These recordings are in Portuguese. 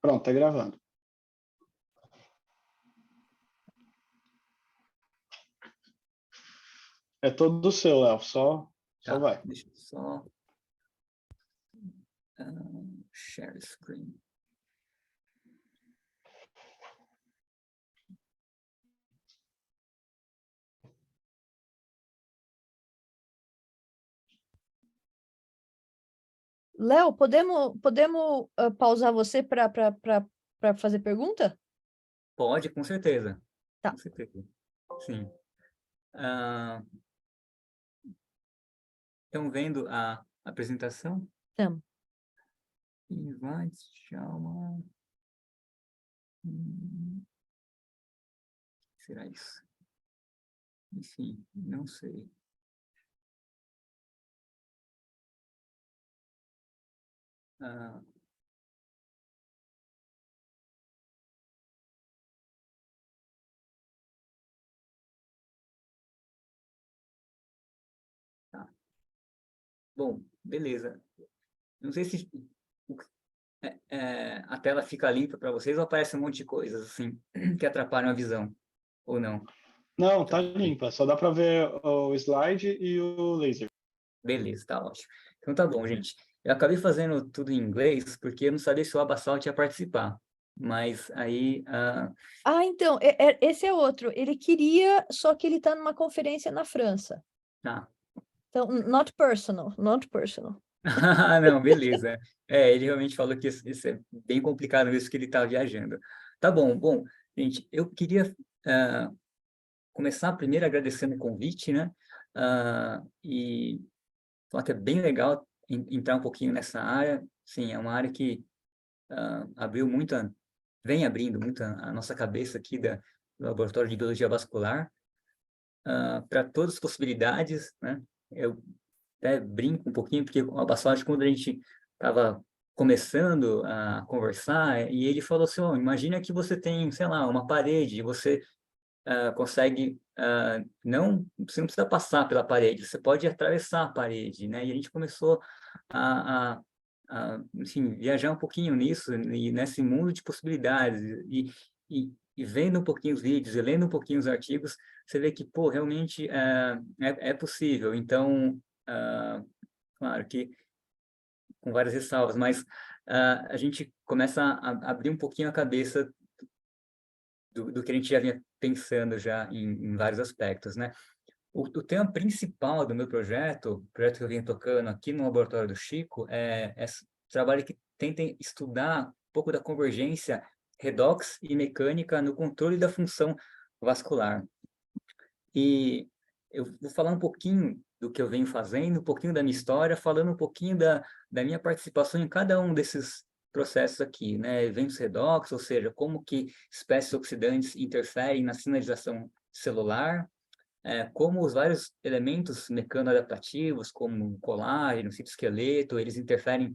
Pronto, tá gravando. É todo seu, Léo. Só Tá, vai. deixa eu só... share screen. Léo, podemos pausar você para fazer pergunta? Pode, com certeza. Tá. Com certeza. Sim. Ah, estão vendo a apresentação? Estamos. Slides, chama... será isso? Enfim, não sei. Ah, tá. Bom, beleza. Não sei se a tela fica limpa para vocês ou aparece um monte de coisas assim que atrapalham a visão, ou não? Não, tá limpa. Só dá para ver o slide e o laser. Beleza, tá ótimo. Então tá bom, gente. Eu acabei fazendo tudo em inglês porque eu não sabia se o Abassalt ia participar. Mas aí... Então, esse é outro. Ele queria, só que ele está numa conferência na França. tá. Então, not personal, not personal. Não, beleza. Ele realmente falou que isso é bem complicado, isso que ele está viajando. Tá bom. Bom, gente, eu queria começar primeiro agradecendo o convite, né? E falar que é bem legal entrar um pouquinho nessa área. Sim, é uma área que vem abrindo muito a nossa cabeça aqui do Laboratório de Biologia Vascular para todas as possibilidades, né? Eu até brinco um pouquinho, porque a passagem, quando a gente estava começando a conversar, e ele falou assim, imagina que você tem, sei lá, uma parede, e você consegue, você não precisa passar pela parede, você pode atravessar a parede, né? E a gente começou enfim, viajar um pouquinho nisso, e nesse mundo de possibilidades, e vendo um pouquinho os vídeos, e lendo um pouquinho os artigos, você vê que, pô, realmente é possível. Então, claro que com várias ressalvas, mas a gente começa a abrir um pouquinho a cabeça do que a gente já vinha pensando já em vários aspectos, né? O tema principal do meu projeto, o projeto que eu venho tocando aqui no Laboratório do Chico, é esse trabalho que tenta estudar um pouco da convergência redox e mecânica no controle da função vascular. E eu vou falar um pouquinho do que eu venho fazendo, um pouquinho da minha história, falando um pouquinho da minha participação em cada um desses processos aqui, né? Eventos redox, ou seja, como que espécies oxidantes interferem na sinalização celular, como os vários elementos mecanoadaptativos, como colágeno, citoesqueleto, eles interferem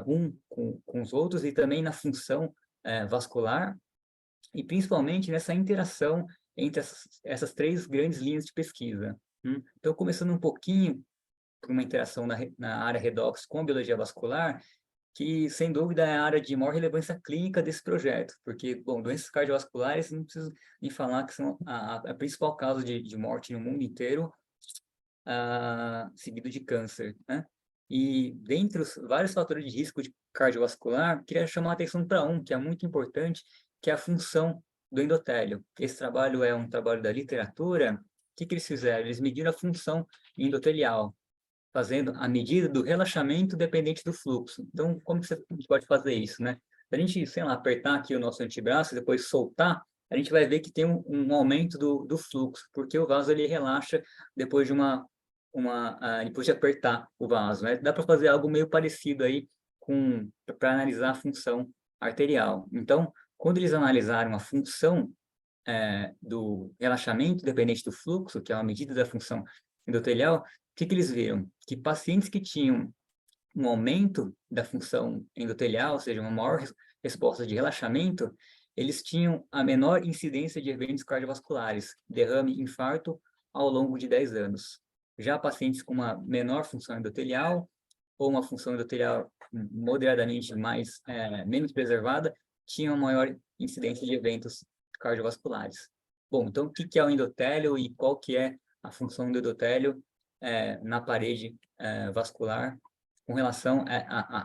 com os outros e também na função vascular, e principalmente nessa interação entre essas três grandes linhas de pesquisa. Então, começando um pouquinho por uma interação na área redox com a biologia vascular, que, sem dúvida, é a área de maior relevância clínica desse projeto, porque, bom, doenças cardiovasculares, não preciso nem falar que são a principal causa de morte no mundo inteiro, seguido de câncer, né? E, dentre os vários fatores de risco de cardiovascular, queria chamar a atenção para um, que é muito importante, que é a função do endotélio. Esse trabalho é um trabalho da literatura. O que eles fizeram? Eles mediram a função endotelial, fazendo a medida do relaxamento dependente do fluxo. Então, como que a gente pode fazer isso, né? Se a gente, sei lá, apertar aqui o nosso antebraço e depois soltar, a gente vai ver que tem um aumento do fluxo, porque o vaso ele relaxa depois de depois de apertar o vaso, né? Dá para fazer algo meio parecido aí para analisar a função arterial. Então, quando eles analisaram a função do relaxamento dependente do fluxo, que é uma medida da função endotelial, o que eles viram? Que pacientes que tinham um aumento da função endotelial, ou seja, uma maior resposta de relaxamento, eles tinham a menor incidência de eventos cardiovasculares, derrame, infarto, ao longo de 10 anos. Já pacientes com uma menor função endotelial, ou uma função endotelial moderadamente menos preservada, tinham maior incidência de eventos cardiovasculares. Bom, então o que é o endotélio e qual que é a função do endotélio na parede vascular com relação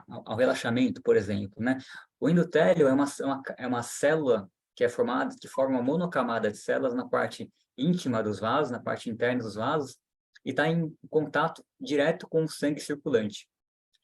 ao relaxamento, por exemplo, né? O endotélio é uma célula que forma uma monocamada de células na parte íntima dos vasos, na parte interna dos vasos, e está em contato direto com o sangue circulante.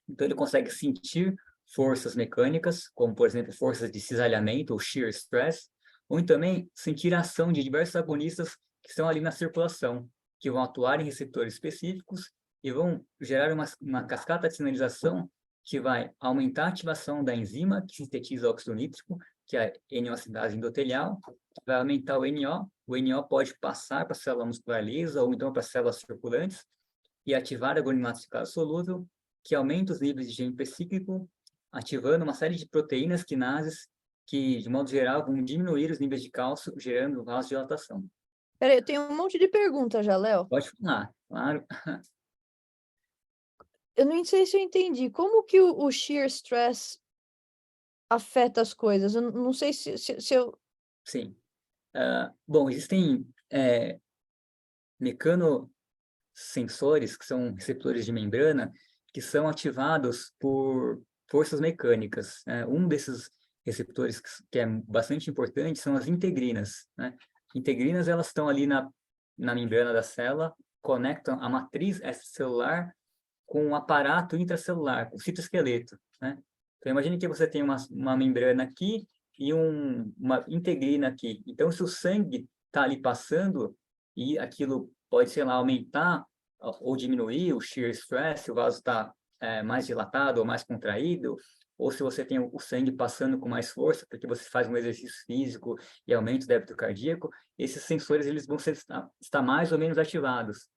Então, ele consegue sentir forças mecânicas, como, por exemplo, forças de cisalhamento ou shear stress, ou também sentir a ação de diversos agonistas que estão ali na circulação, que vão atuar em receptores específicos e vão gerar uma cascata de sinalização que vai aumentar a ativação da enzima que sintetiza óxido nítrico, que é a N-oxidase endotelial, vai aumentar o NO pode passar para a célula muscular lisa ou então para as células circulantes e ativar a guaninato ciclase solúvel, que aumenta os níveis de GNP cíclico, ativando uma série de proteínas quinases que, de modo geral, vão diminuir os níveis de cálcio, gerando vasodilatação. Peraí, eu tenho um monte de perguntas já, Léo. Pode falar, claro. Eu não sei se eu entendi. Como que o shear stress afeta as coisas? Eu não sei se eu... Sim. Bom, existem mecanosensores, que são receptores de membrana, que são ativados por forças mecânicas, né? Um desses receptores que é bastante importante são as integrinas, né? Integrinas, elas estão ali na membrana da célula, conectam a matriz extracelular com o aparato intracelular, com o citoesqueleto, né? Então, imagine que você tem uma membrana aqui e uma integrina aqui. Então, se o sangue está ali passando e aquilo pode, sei lá, aumentar ou diminuir o shear stress, se o vaso está mais dilatado ou mais contraído, ou se você tem o sangue passando com mais força, porque você faz um exercício físico e aumenta o débito cardíaco, esses sensores eles vão estar mais ou menos ativados.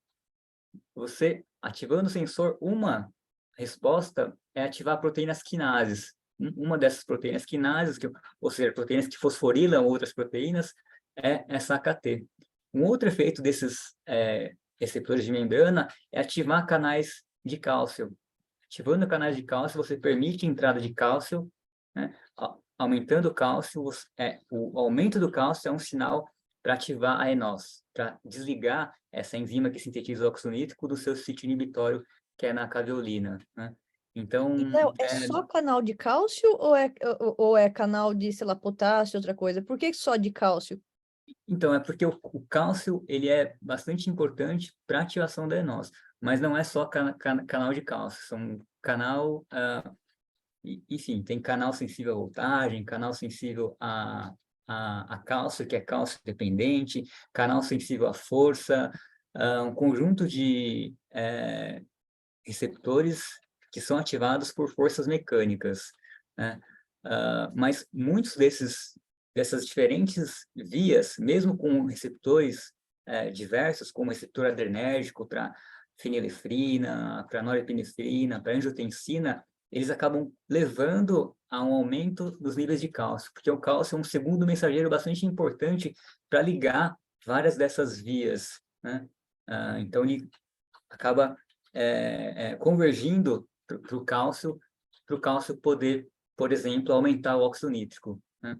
Você, ativando o sensor, uma resposta é ativar proteínas quinases. Uma dessas proteínas quinases, ou seja, proteínas que fosforilam outras proteínas, é essa AKT. Um outro efeito desses receptores de membrana é ativar canais de cálcio. Ativando canais de cálcio, você permite a entrada de cálcio, né? Aumentando o cálcio, o aumento do cálcio é um sinal para ativar a ENOS, para desligar essa enzima que sintetiza o óxido nítrico do seu sítio inibitório, que é na caveolina, né? Então, E, Léo, é só canal de cálcio ou é canal de, sei lá, potássio, outra coisa? Por que só de cálcio? Então, é porque o cálcio ele é bastante importante para a ativação da ENOS, mas não é só canal de cálcio, são canal, enfim, tem canal sensível à voltagem, canal sensível a cálcio, que é cálcio dependente, canal sensível à força, um conjunto de receptores que são ativados por forças mecânicas, né? Mas muitos dessas diferentes vias, mesmo com receptores diversos, como receptor adrenérgico para fenilefrina, para norepinefrina, para angiotensina, eles acabam levando a um aumento dos níveis de cálcio, porque o cálcio é um segundo mensageiro bastante importante para ligar várias dessas vias, né? Então, ele acaba convergindo para o cálcio poder, por exemplo, aumentar o óxido nítrico, né?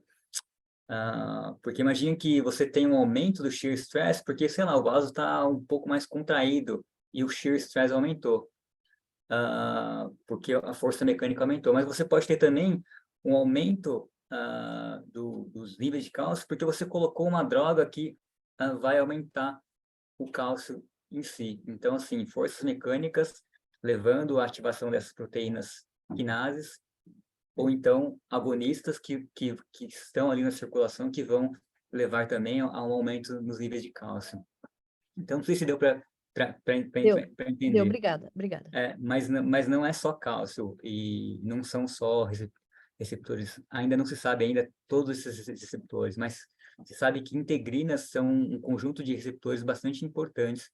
Porque imagine que você tem um aumento do shear stress, porque, sei lá, o vaso está um pouco mais contraído e o shear stress aumentou, porque a força mecânica aumentou. Mas você pode ter também um aumento dos níveis de cálcio, porque você colocou uma droga que vai aumentar o cálcio em si. Então, assim, forças mecânicas levando à ativação dessas proteínas quinases, ou então agonistas que estão ali na circulação, que vão levar também a um aumento nos níveis de cálcio. Então, não sei se deu para entender. Deu, obrigada. Mas não é só cálcio, e não são só receptores, ainda não se sabe ainda todos esses receptores, mas se sabe que integrinas são um conjunto de receptores bastante importantes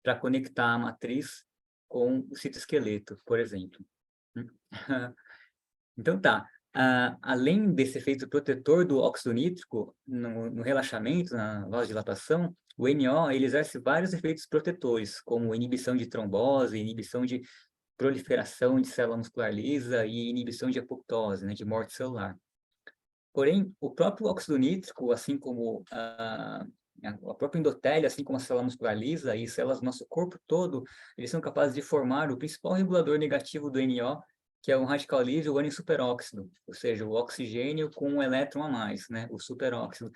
para conectar a matriz com o citoesqueleto, por exemplo. Então tá, além desse efeito protetor do óxido nítrico no relaxamento, na vasodilatação, o NO ele exerce vários efeitos protetores, como inibição de trombose, inibição de proliferação de célula muscular lisa e inibição de apoptose, né, de morte celular. Porém, o próprio óxido nítrico, assim como a própria endotélio, assim como a célula muscular lisa e células do nosso corpo todo, eles são capazes de formar o principal regulador negativo do NO, que é o radical livre, o ânion superóxido, ou seja, o oxigênio com um elétron a mais, né, o superóxido,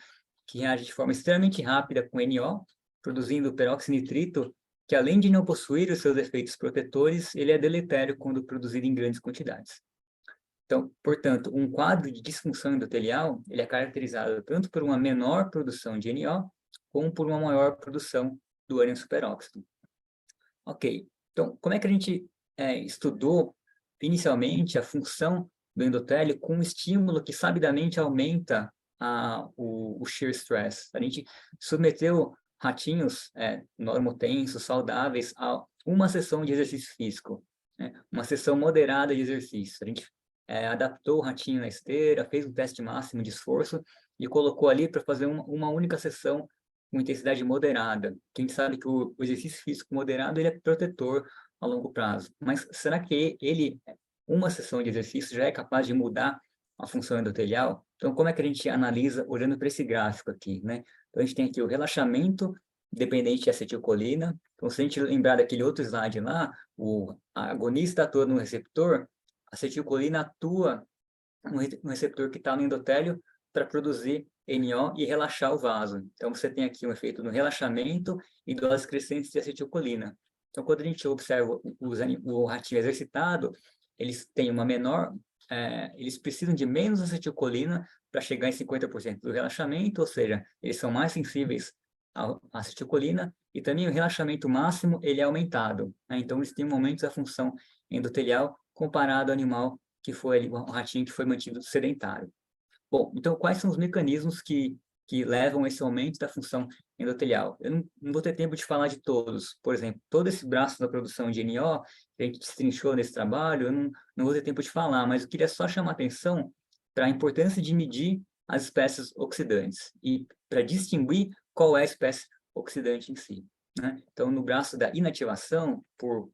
que reage de forma extremamente rápida com NO, produzindo peróxido nitrito, que além de não possuir os seus efeitos protetores, ele é deletério quando produzido em grandes quantidades. Então, portanto, um quadro de disfunção endotelial, ele é caracterizado tanto por uma menor produção de NO, como por uma maior produção do ânion superóxido. Ok, então, como é que a gente estudou inicialmente a função do endotélio com um estímulo que sabidamente aumenta o shear stress? A gente submeteu ratinhos normotensos, saudáveis, a uma sessão de exercício físico, né? Uma sessão moderada de exercício. A gente adaptou o ratinho na esteira, fez um teste máximo de esforço e colocou ali para fazer uma única sessão com intensidade moderada. A gente sabe que o exercício físico moderado ele é protetor a longo prazo. Mas será que uma sessão de exercício já é capaz de mudar a função endotelial? Então, como é que a gente analisa olhando para esse gráfico aqui, né? Então, a gente tem aqui o relaxamento dependente de acetilcolina. Então, se a gente lembrar daquele outro slide lá, o agonista atua no receptor, a acetilcolina atua no receptor que está no endotélio para produzir NO e relaxar o vaso. Então, você tem aqui um efeito no relaxamento e doses crescentes de acetilcolina. Então, quando a gente observa o ratinho exercitado, eles têm uma menor, eles precisam de menos acetilcolina para chegar em 50% do relaxamento, ou seja, eles são mais sensíveis à acetilcolina, e também o relaxamento máximo, ele é aumentado, né? Então, eles têm um aumento da função endotelial comparado ao animal que foi ali, um ratinho que foi mantido sedentário. Bom, então, quais são os mecanismos que levam a esse aumento da função endotelial? Eu não vou ter tempo de falar de todos. Por exemplo, todo esse braço da produção de NO, que a gente destrinchou nesse trabalho, eu não vou ter tempo de falar, mas eu queria só chamar a atenção para a importância de medir as espécies oxidantes e para distinguir qual é a espécie oxidante em si, né? Então, no braço da inativação por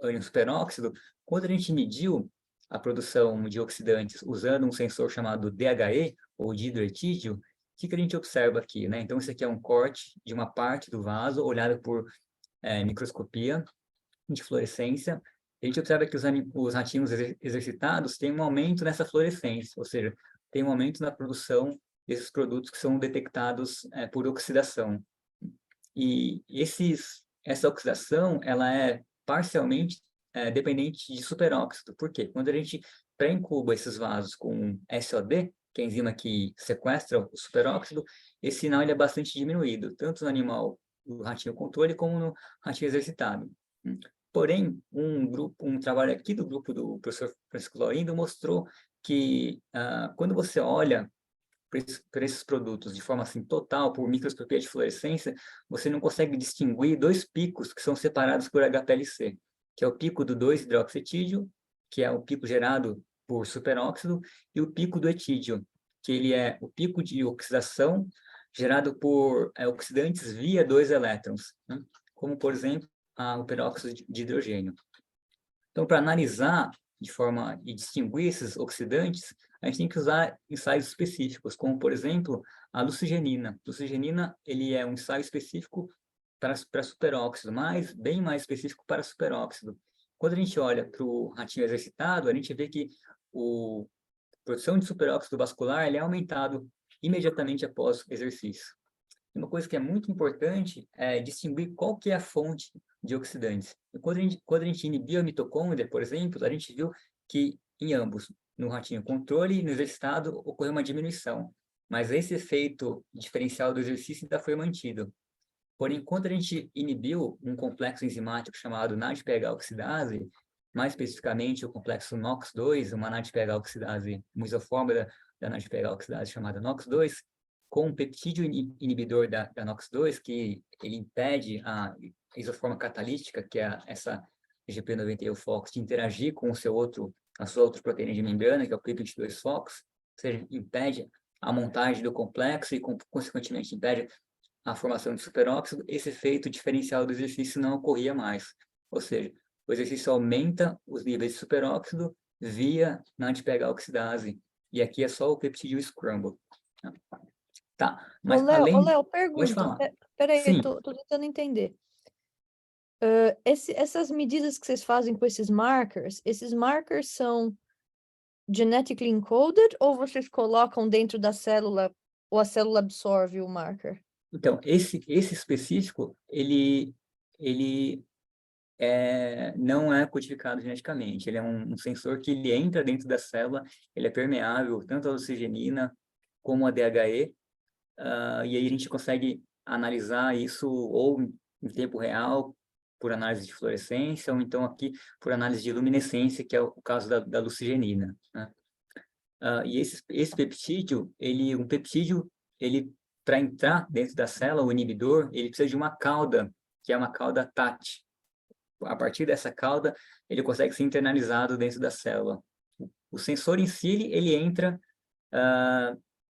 ânion superóxido, quando a gente mediu a produção de oxidantes usando um sensor chamado DHE, ou dihidroetídeo, o que a gente observa aqui, né? Então, isso aqui é um corte de uma parte do vaso, olhado por microscopia de fluorescência. A gente observa que os ratinhos exercitados têm um aumento nessa fluorescência, ou seja, tem um aumento na produção desses produtos que são detectados por oxidação. E essa oxidação, ela é parcialmente dependente de superóxido. Por quê? Quando a gente pré-incuba esses vasos com SOD, que é a enzima que sequestra o superóxido, esse sinal ele é bastante diminuído, tanto no animal, no ratinho controle, como no ratinho exercitado. Porém, um trabalho aqui do grupo do professor Francisco Laurindo mostrou que quando você olha para esses produtos de forma assim total, por microscopia de fluorescência, você não consegue distinguir dois picos que são separados por HPLC, que é o pico do 2-hidroxietídeo, que é o pico gerado por superóxido, e o pico do etídeo, que ele é o pico de oxidação gerado por oxidantes via 2 elétrons, né? Como, por exemplo, o peróxido de hidrogênio. Então, para analisar de forma e distinguir esses oxidantes, a gente tem que usar ensaios específicos, como, por exemplo, a lucigenina. Lucigenina, ele é um ensaio específico para superóxido, mas bem mais específico para superóxido. Quando a gente olha para o ratinho exercitado, a gente vê que a produção de superóxido vascular ele é aumentado imediatamente após o exercício. Uma coisa que é muito importante é distinguir qual que é a fonte de oxidantes. E quando a gente inibiu a mitocôndria, por exemplo, a gente viu que em ambos, no ratinho controle e no exercitado, ocorreu uma diminuição. Mas esse efeito diferencial do exercício ainda foi mantido. Porém, quando a gente inibiu um complexo enzimático chamado NADPH-oxidase, mais especificamente o complexo NOX2, uma NADPH-oxidase, uma isoforma da NADPH-oxidase chamada NOX2, com um peptídeo inibidor da NOX2, que ele impede a isoforma catalítica, que é essa GP91-FOX, de interagir com a sua outra proteína de membrana, que é o PIP22-FOX, ou seja, impede a montagem do complexo e, consequentemente, impede a formação de superóxido. Esse efeito diferencial do exercício não ocorria mais. Ou seja, o exercício aumenta os níveis de superóxido via NADPH-oxidase. E aqui é só o peptídeo scramble. Tá, mas Ô, além... Léo, Pode pergunta. falar. Peraí, Sim, tô tentando entender. Essas medidas que vocês fazem com esses markers são genetically encoded ou vocês colocam dentro da célula ou a célula absorve o marker? então, esse específico, ele não é codificado geneticamente. Ele é um sensor que ele entra dentro da célula, ele é permeável tanto à lucigenina como a DHE, e aí a gente consegue analisar isso ou em tempo real, por análise de fluorescência, ou então aqui por análise de luminescência, que é o caso da lucigenina, né? E esse peptídeo, ele para entrar dentro da célula, o inibidor, ele precisa de uma cauda, que é uma cauda TAT. A partir dessa cauda, ele consegue ser internalizado dentro da célula. O sensor em si, ele entra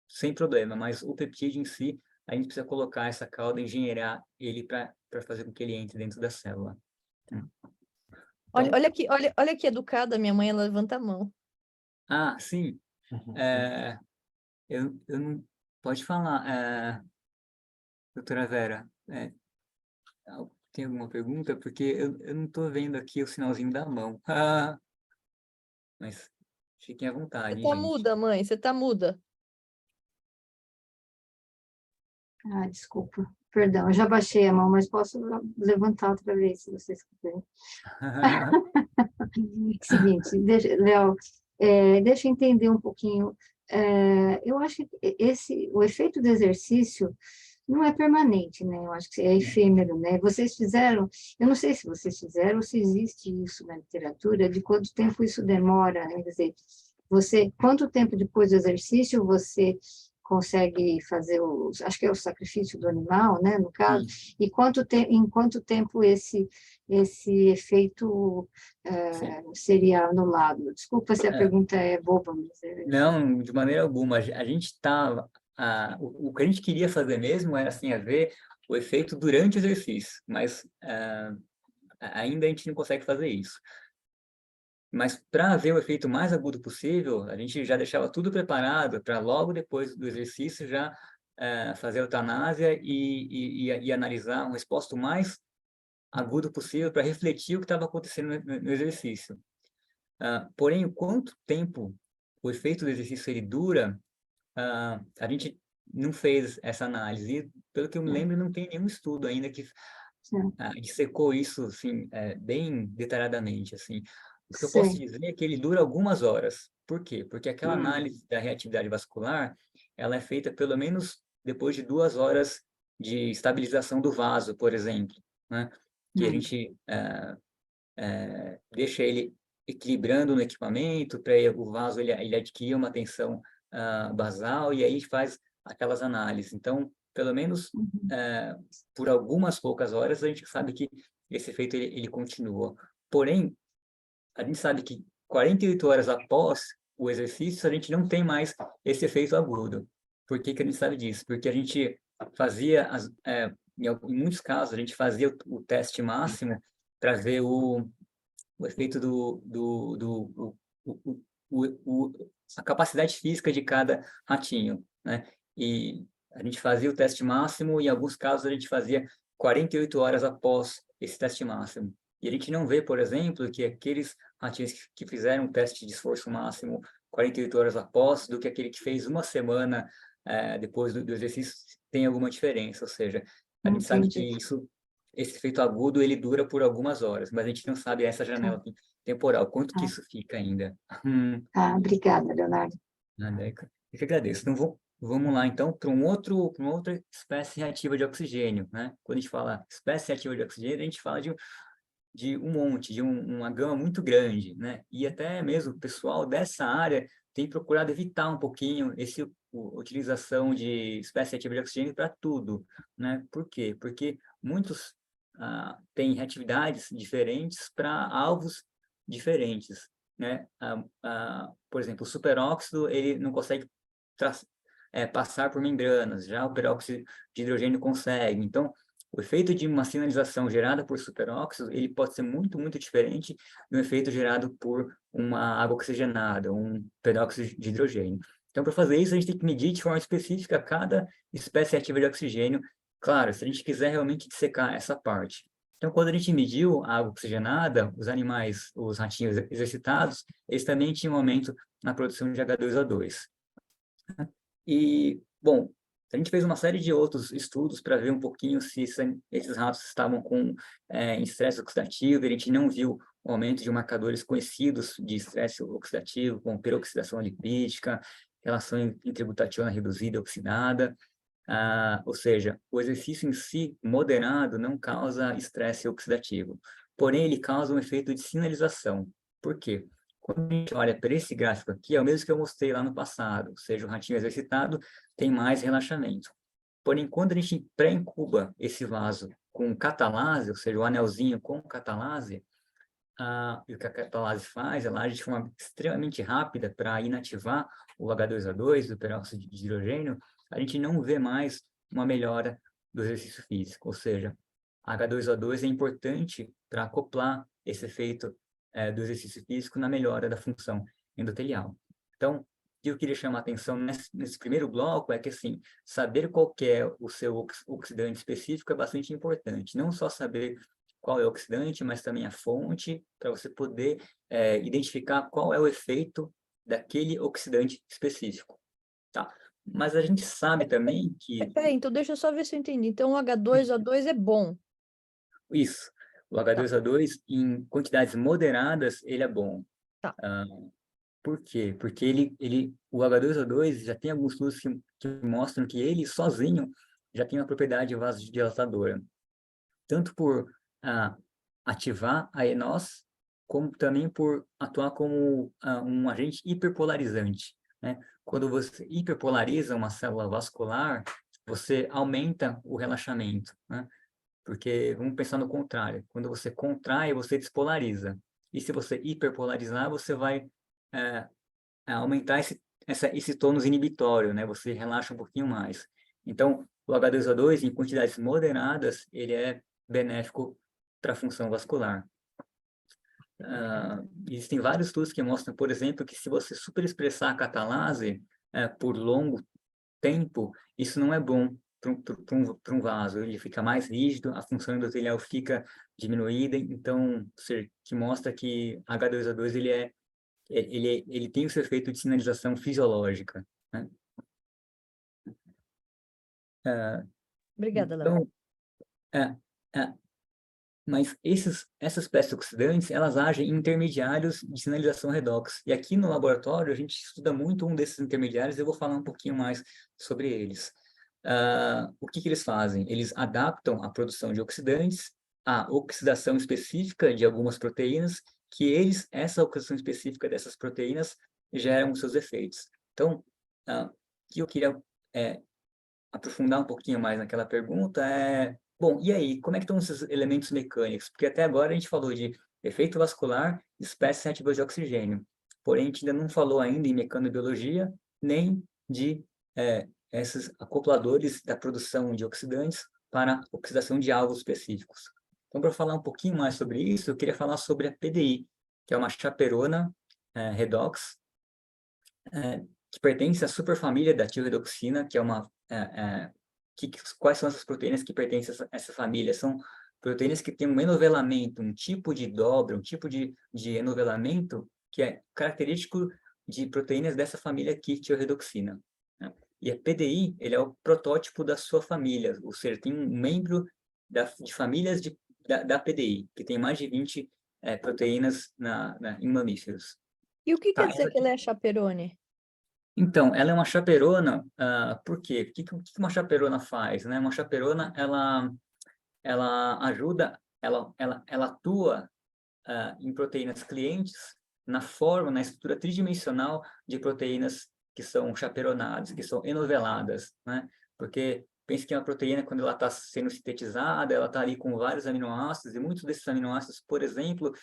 sem problema, mas o peptídeo em si, a gente precisa colocar essa cauda, engenheirar ele para fazer com que ele entre dentro da célula. Olha, Então, olha que educada, minha mãe, ela levanta a mão. sim, eu não... Pode falar, doutora Vera, tem alguma pergunta? Porque eu não estou vendo aqui o sinalzinho da mão. Mas fiquem à Você vontade, hein, tá gente. muda, mãe, você tá muda. Ah, desculpa. Perdão, eu já baixei a mão, mas posso levantar outra vez, se vocês quiserem. Seguinte, Léo, deixa eu entender um pouquinho. Eu acho que o efeito do exercício não é permanente, né? Eu acho que é efêmero, né? Vocês fizeram, eu não sei se vocês fizeram ou se existe isso na literatura, de quanto tempo isso demora, né? Quer dizer, quanto tempo depois do exercício você consegue fazer acho que é o sacrifício do animal, né, no caso, e em quanto tempo esse efeito seria anulado? Desculpa se a pergunta é boba, mas Não, de maneira alguma. A gente estava... o que a gente queria fazer mesmo era assim, ver o efeito durante o exercício, mas ainda a gente não consegue fazer isso. Mas para ver o efeito mais agudo possível, a gente já deixava tudo preparado para logo depois do exercício já fazer a eutanásia e analisar uma resposta o mais agudo possível para refletir o que estava acontecendo no exercício. Porém, quanto tempo o efeito do exercício ele dura, a gente não fez essa análise. E, pelo que eu me lembro, não tem nenhum estudo ainda que dissecou isso assim, bem detalhadamente. Assim. O que eu posso dizer é que ele dura algumas horas. Por quê? Porque aquela análise da reatividade vascular, ela é feita pelo menos depois de 2 horas de estabilização do vaso, por exemplo, né? Que a gente deixa ele equilibrando no equipamento, para o vaso ele adquirir uma tensão basal, e aí faz aquelas análises. Então, pelo menos por algumas poucas horas, a gente sabe que esse efeito ele continua. Porém, a gente sabe que 48 horas após o exercício, a gente não tem mais esse efeito agudo. Por que que a gente sabe disso? Porque a gente fazia, em muitos casos, a gente fazia o teste máximo para ver o efeito a capacidade física de cada ratinho, né? E a gente fazia o teste máximo, e em alguns casos a gente fazia 48 horas após esse teste máximo. E a gente não vê, por exemplo, que aqueles ratinhos que fizeram o teste de esforço máximo 48 horas após, do que aquele que fez uma semana depois do exercício, tem alguma diferença. Ou seja, a gente sabe que esse efeito agudo, ele dura por algumas horas, mas a gente não sabe essa janela temporal, quanto que isso fica ainda. Obrigada, Leonardo. Eu que agradeço. Então, vamos lá, então, para uma outra espécie reativa de oxigênio, né? Quando a gente fala espécie reativa de oxigênio, a gente fala de um monte, de uma gama muito grande, né? E até mesmo o pessoal dessa área tem procurado evitar um pouquinho a utilização de espécie reativa de oxigênio para tudo, né? Por quê? Porque muitos têm reatividades diferentes para alvos diferentes, né? Por exemplo, o superóxido, ele não consegue passar por membranas, já o peróxido de hidrogênio consegue. Então, O efeito de uma sinalização gerada por superóxido, ele pode ser muito, muito diferente do efeito gerado por uma água oxigenada, um peróxido de hidrogênio. Então, para fazer isso, a gente tem que medir de forma específica cada espécie ativa de oxigênio. Claro, se a gente quiser realmente dissecar essa parte. Então, quando a gente mediu a água oxigenada, os animais, os ratinhos exercitados, eles também tinham um aumento na produção de H2O2. E, bom, a gente fez uma série de outros estudos para ver um pouquinho se esses ratos estavam com estresse oxidativo, e a gente não viu o aumento de marcadores conhecidos de estresse oxidativo, como peroxidação lipídica, relação entre glutationa reduzida e oxidada. Ou seja, o exercício em si, moderado, não causa estresse oxidativo. Porém, ele causa um efeito de sinalização. Por quê? Quando a gente olha para esse gráfico aqui, é o mesmo que eu mostrei lá no passado, ou seja, o ratinho exercitado tem mais relaxamento. Porém, quando a gente pré-incuba esse vaso com catalase, ou seja, o anelzinho com catalase, e o que a catalase faz, ela age de forma extremamente rápida para inativar o H2O2, do peróxido de hidrogênio, a gente não vê mais uma melhora do exercício físico, ou seja, H2O2 é importante para acoplar esse efeito do exercício físico na melhora da função endotelial. Então, o que eu queria chamar a atenção nesse primeiro bloco é que, assim, saber qual que é o seu oxidante específico é bastante importante, não só saber qual é o oxidante, mas também a fonte, para você poder identificar qual é o efeito daquele oxidante específico, tá? Mas a gente sabe também que... Peraí, então deixa eu só ver se eu entendi. Então, o H2O2 é bom. Isso, o H2O2, em quantidades moderadas, ele é bom. Tá. Por quê? Porque o H2O2 já tem alguns estudos que mostram que ele sozinho já tem uma propriedade vasodilatadora. Tanto por ativar a ENOS, como também por atuar como um agente hiperpolarizante, né? Quando você hiperpolariza uma célula vascular, você aumenta o relaxamento, né? Porque vamos pensar no contrário. Quando você contrai, você despolariza. E se você hiperpolarizar, você vai aumentar esse tônus inibitório, né? Você relaxa um pouquinho mais. Então, o H2O2, em quantidades moderadas, ele é benéfico para a função vascular. Existem vários estudos que mostram, por exemplo, que se você superexpressar a catalase por longo tempo, isso não é bom para um vaso. Ele fica mais rígido, a função endotelial fica diminuída, então, que mostra que H2O2 ele tem o seu efeito de sinalização fisiológica, né? Obrigada, Léo. Então, mas essas peças oxidantes, elas agem em intermediários de sinalização redox. E aqui no laboratório, a gente estuda muito um desses intermediários, eu vou falar um pouquinho mais sobre eles. O que eles fazem? Eles adaptam a produção de oxidantes à oxidação específica de algumas proteínas, essa oxidação específica dessas proteínas geram os seus efeitos. Então, o que eu queria aprofundar um pouquinho mais naquela pergunta bom, e aí, como é que estão esses elementos mecânicos? Porque até agora a gente falou de efeito vascular, espécies ativas de oxigênio. Porém, a gente ainda não falou ainda em mecanobiologia, nem de esses acopladores da produção de oxidantes para oxidação de alvos específicos. Então, para falar um pouquinho mais sobre isso, eu queria falar sobre a PDI, que é uma chaperona redox, que pertence à superfamília da tioredoxina, que é uma quais são essas proteínas que pertencem a essa família? São proteínas que têm um enovelamento, um tipo de dobra, um tipo de enovelamento que é característico de proteínas dessa família aqui, tioredoxina, né? E a PDI, ele é o protótipo da sua família, ou seja, tem um membro de famílias da PDI, que tem mais de 20 proteínas em mamíferos. E o que Tá, quer dizer que ele é chaperone? então, ela é uma chaperona, por quê? O que uma chaperona faz, né? Uma chaperona, ela ajuda, ela atua em proteínas clientes na estrutura tridimensional de proteínas que são chaperonadas, que são enoveladas, né? Porque pense que uma proteína, quando ela está sendo sintetizada, ela está ali com vários aminoácidos, e muitos desses aminoácidos, por exemplo,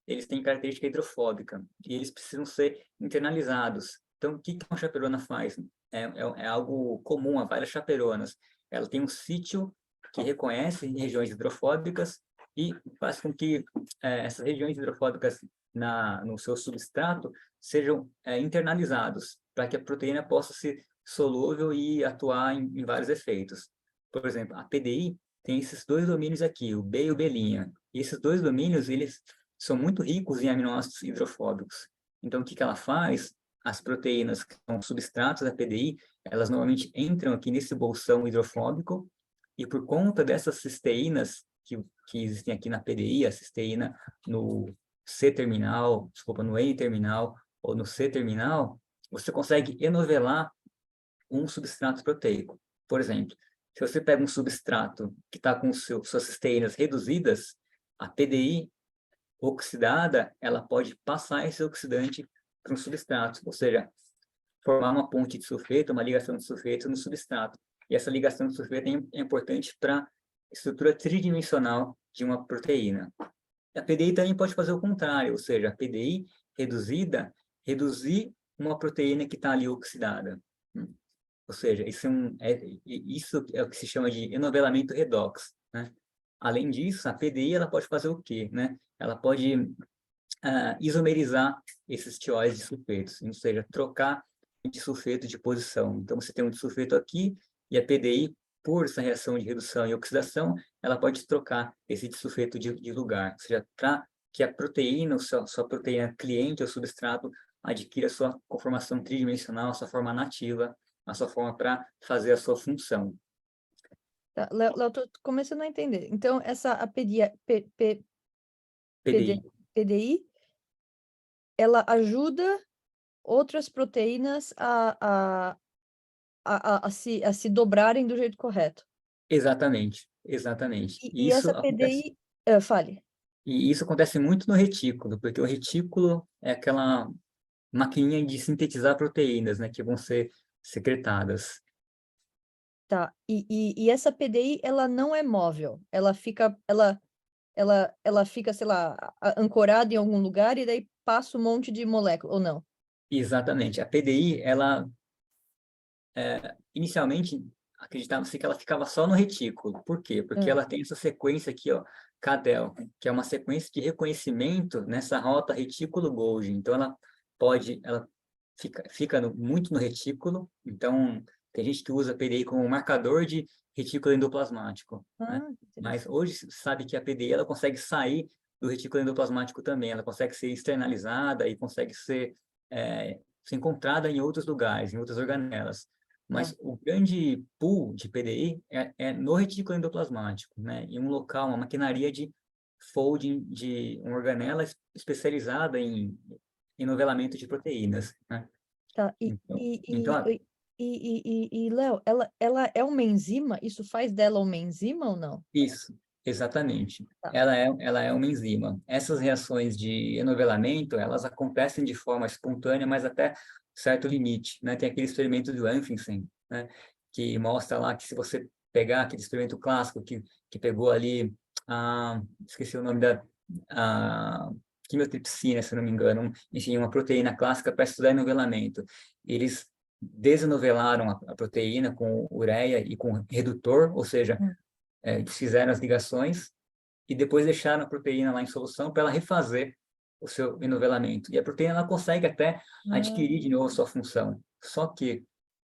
eles têm característica hidrofóbica, e eles precisam ser internalizados. Então, o que uma chaperona faz? É algo comum a várias chaperonas. Ela tem um sítio que reconhece regiões hidrofóbicas e faz com que essas regiões hidrofóbicas no seu substrato sejam internalizados, para que a proteína possa ser solúvel e atuar em vários efeitos. Por exemplo, a PDI tem esses dois domínios aqui, o B e o B'. E esses dois domínios, eles são muito ricos em aminoácidos hidrofóbicos. Então, o que ela faz? As proteínas que são substratos da PDI, elas normalmente entram aqui nesse bolsão hidrofóbico, e por conta dessas cisteínas que existem aqui na PDI, a cisteína no C-terminal, desculpa, no N-terminal ou no C-terminal, você consegue enovelar um substrato proteico. Por exemplo, se você pega um substrato que está com suas cisteínas reduzidas, a PDI oxidada, ela pode passar esse oxidante para um substrato, ou seja, formar uma ponte de sulfeto, uma ligação de sulfeto no substrato. E essa ligação de sulfeto é importante para a estrutura tridimensional de uma proteína. A PDI também pode fazer o contrário, ou seja, a PDI reduzida, reduzir uma proteína que está ali oxidada. Ou seja, isso é o que se chama de enovelamento redox, né? Além disso, a PDI ela pode fazer o quê, né? Ela pode isomerizar esses tióis de sulfetos, ou seja, trocar de sulfeto de posição. Então, você tem um sulfeto aqui e a PDI, por essa reação de redução e oxidação, ela pode trocar esse sulfeto de lugar, ou seja, para que a proteína, sua proteína cliente ou substrato, adquira a sua conformação tridimensional, a sua forma nativa, a sua forma para fazer a sua função. Tá, Léo, tô começando a entender. Então, a PDI, ela ajuda outras proteínas a se dobrarem do jeito correto. Exatamente, exatamente. E essa PDI... fale. E isso acontece muito no retículo, porque o retículo é aquela maquininha de sintetizar proteínas, né, que vão ser secretadas. Tá, e essa PDI, ela não é móvel, ela fica, sei lá, ancorada em algum lugar e daí passa um monte de molécula, ou não? Exatamente. A PDI, ela, inicialmente, acreditava-se que ela ficava só no retículo. Por quê? Porque ela tem essa sequência aqui, ó, CADEL, que é uma sequência de reconhecimento nessa rota retículo-Golgi. Então, ela fica muito no retículo. Então, tem gente que usa a PDI como marcador de retículo endoplasmático, né? Mas hoje se sabe que a PDI ela consegue sair do retículo endoplasmático também. Ela consegue ser externalizada e consegue ser encontrada em outros lugares, em outras organelas. Mas o grande pool de PDI é no retículo endoplasmático, né? Em um local, uma maquinaria de folding de uma organela especializada em enovelamento de proteínas, né? Tá, Léo, ela é uma enzima? Isso faz dela uma enzima ou não? Isso, exatamente. Tá. Ela é uma enzima. Essas reações de enovelamento, elas acontecem de forma espontânea, mas até certo limite, né? Tem aquele experimento do Anfinsen, né? Que mostra lá que se você pegar aquele experimento clássico que pegou ali, esqueci o nome da quimiotripsina, se não me engano, enfim, uma proteína clássica para estudar enovelamento. Eles desenovelaram a proteína com ureia e com redutor, ou seja, fizeram as ligações e depois deixaram a proteína lá em solução para ela refazer o seu enovelamento. E a proteína ela consegue até adquirir de novo a sua função. Só que,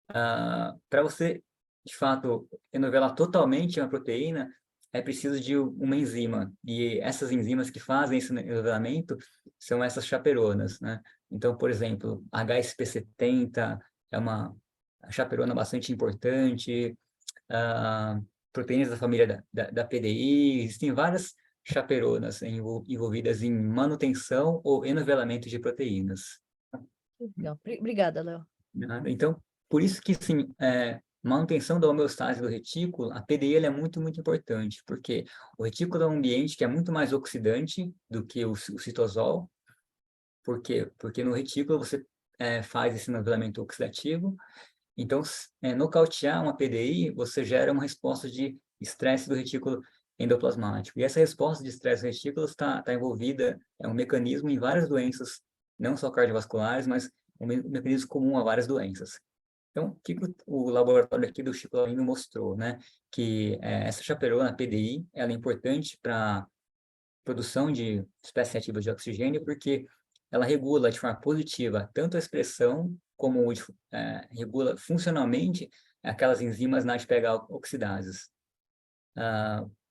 para você, de fato, enovelar totalmente uma proteína, é preciso de uma enzima. E essas enzimas que fazem esse enovelamento são essas chaperonas, né? Então, por exemplo, a HSP70 é uma chaperona bastante importante, proteínas da família da PDI, existem várias chaperonas envolvidas em manutenção ou enovelamento de proteínas. Legal. Obrigada, Léo. Então, por isso que, assim, manutenção da homeostase do retículo, a PDI ela é muito, muito importante, porque o retículo é um ambiente que é muito mais oxidante do que o citosol. Por quê? Porque no retículo você faz esse enovelamento oxidativo. Então, nocautear uma PDI, você gera uma resposta de estresse do retículo endoplasmático. E essa resposta de estresse do retículo está envolvida, é um mecanismo em várias doenças, não só cardiovasculares, mas um mecanismo comum a várias doenças. Então, o que o laboratório aqui do Chico Laurindo mostrou, né? Que essa chaperona PDI, ela é importante para produção de espécies ativas de oxigênio, porque ela regula de forma positiva tanto a expressão como regula funcionalmente aquelas enzimas na oxidases.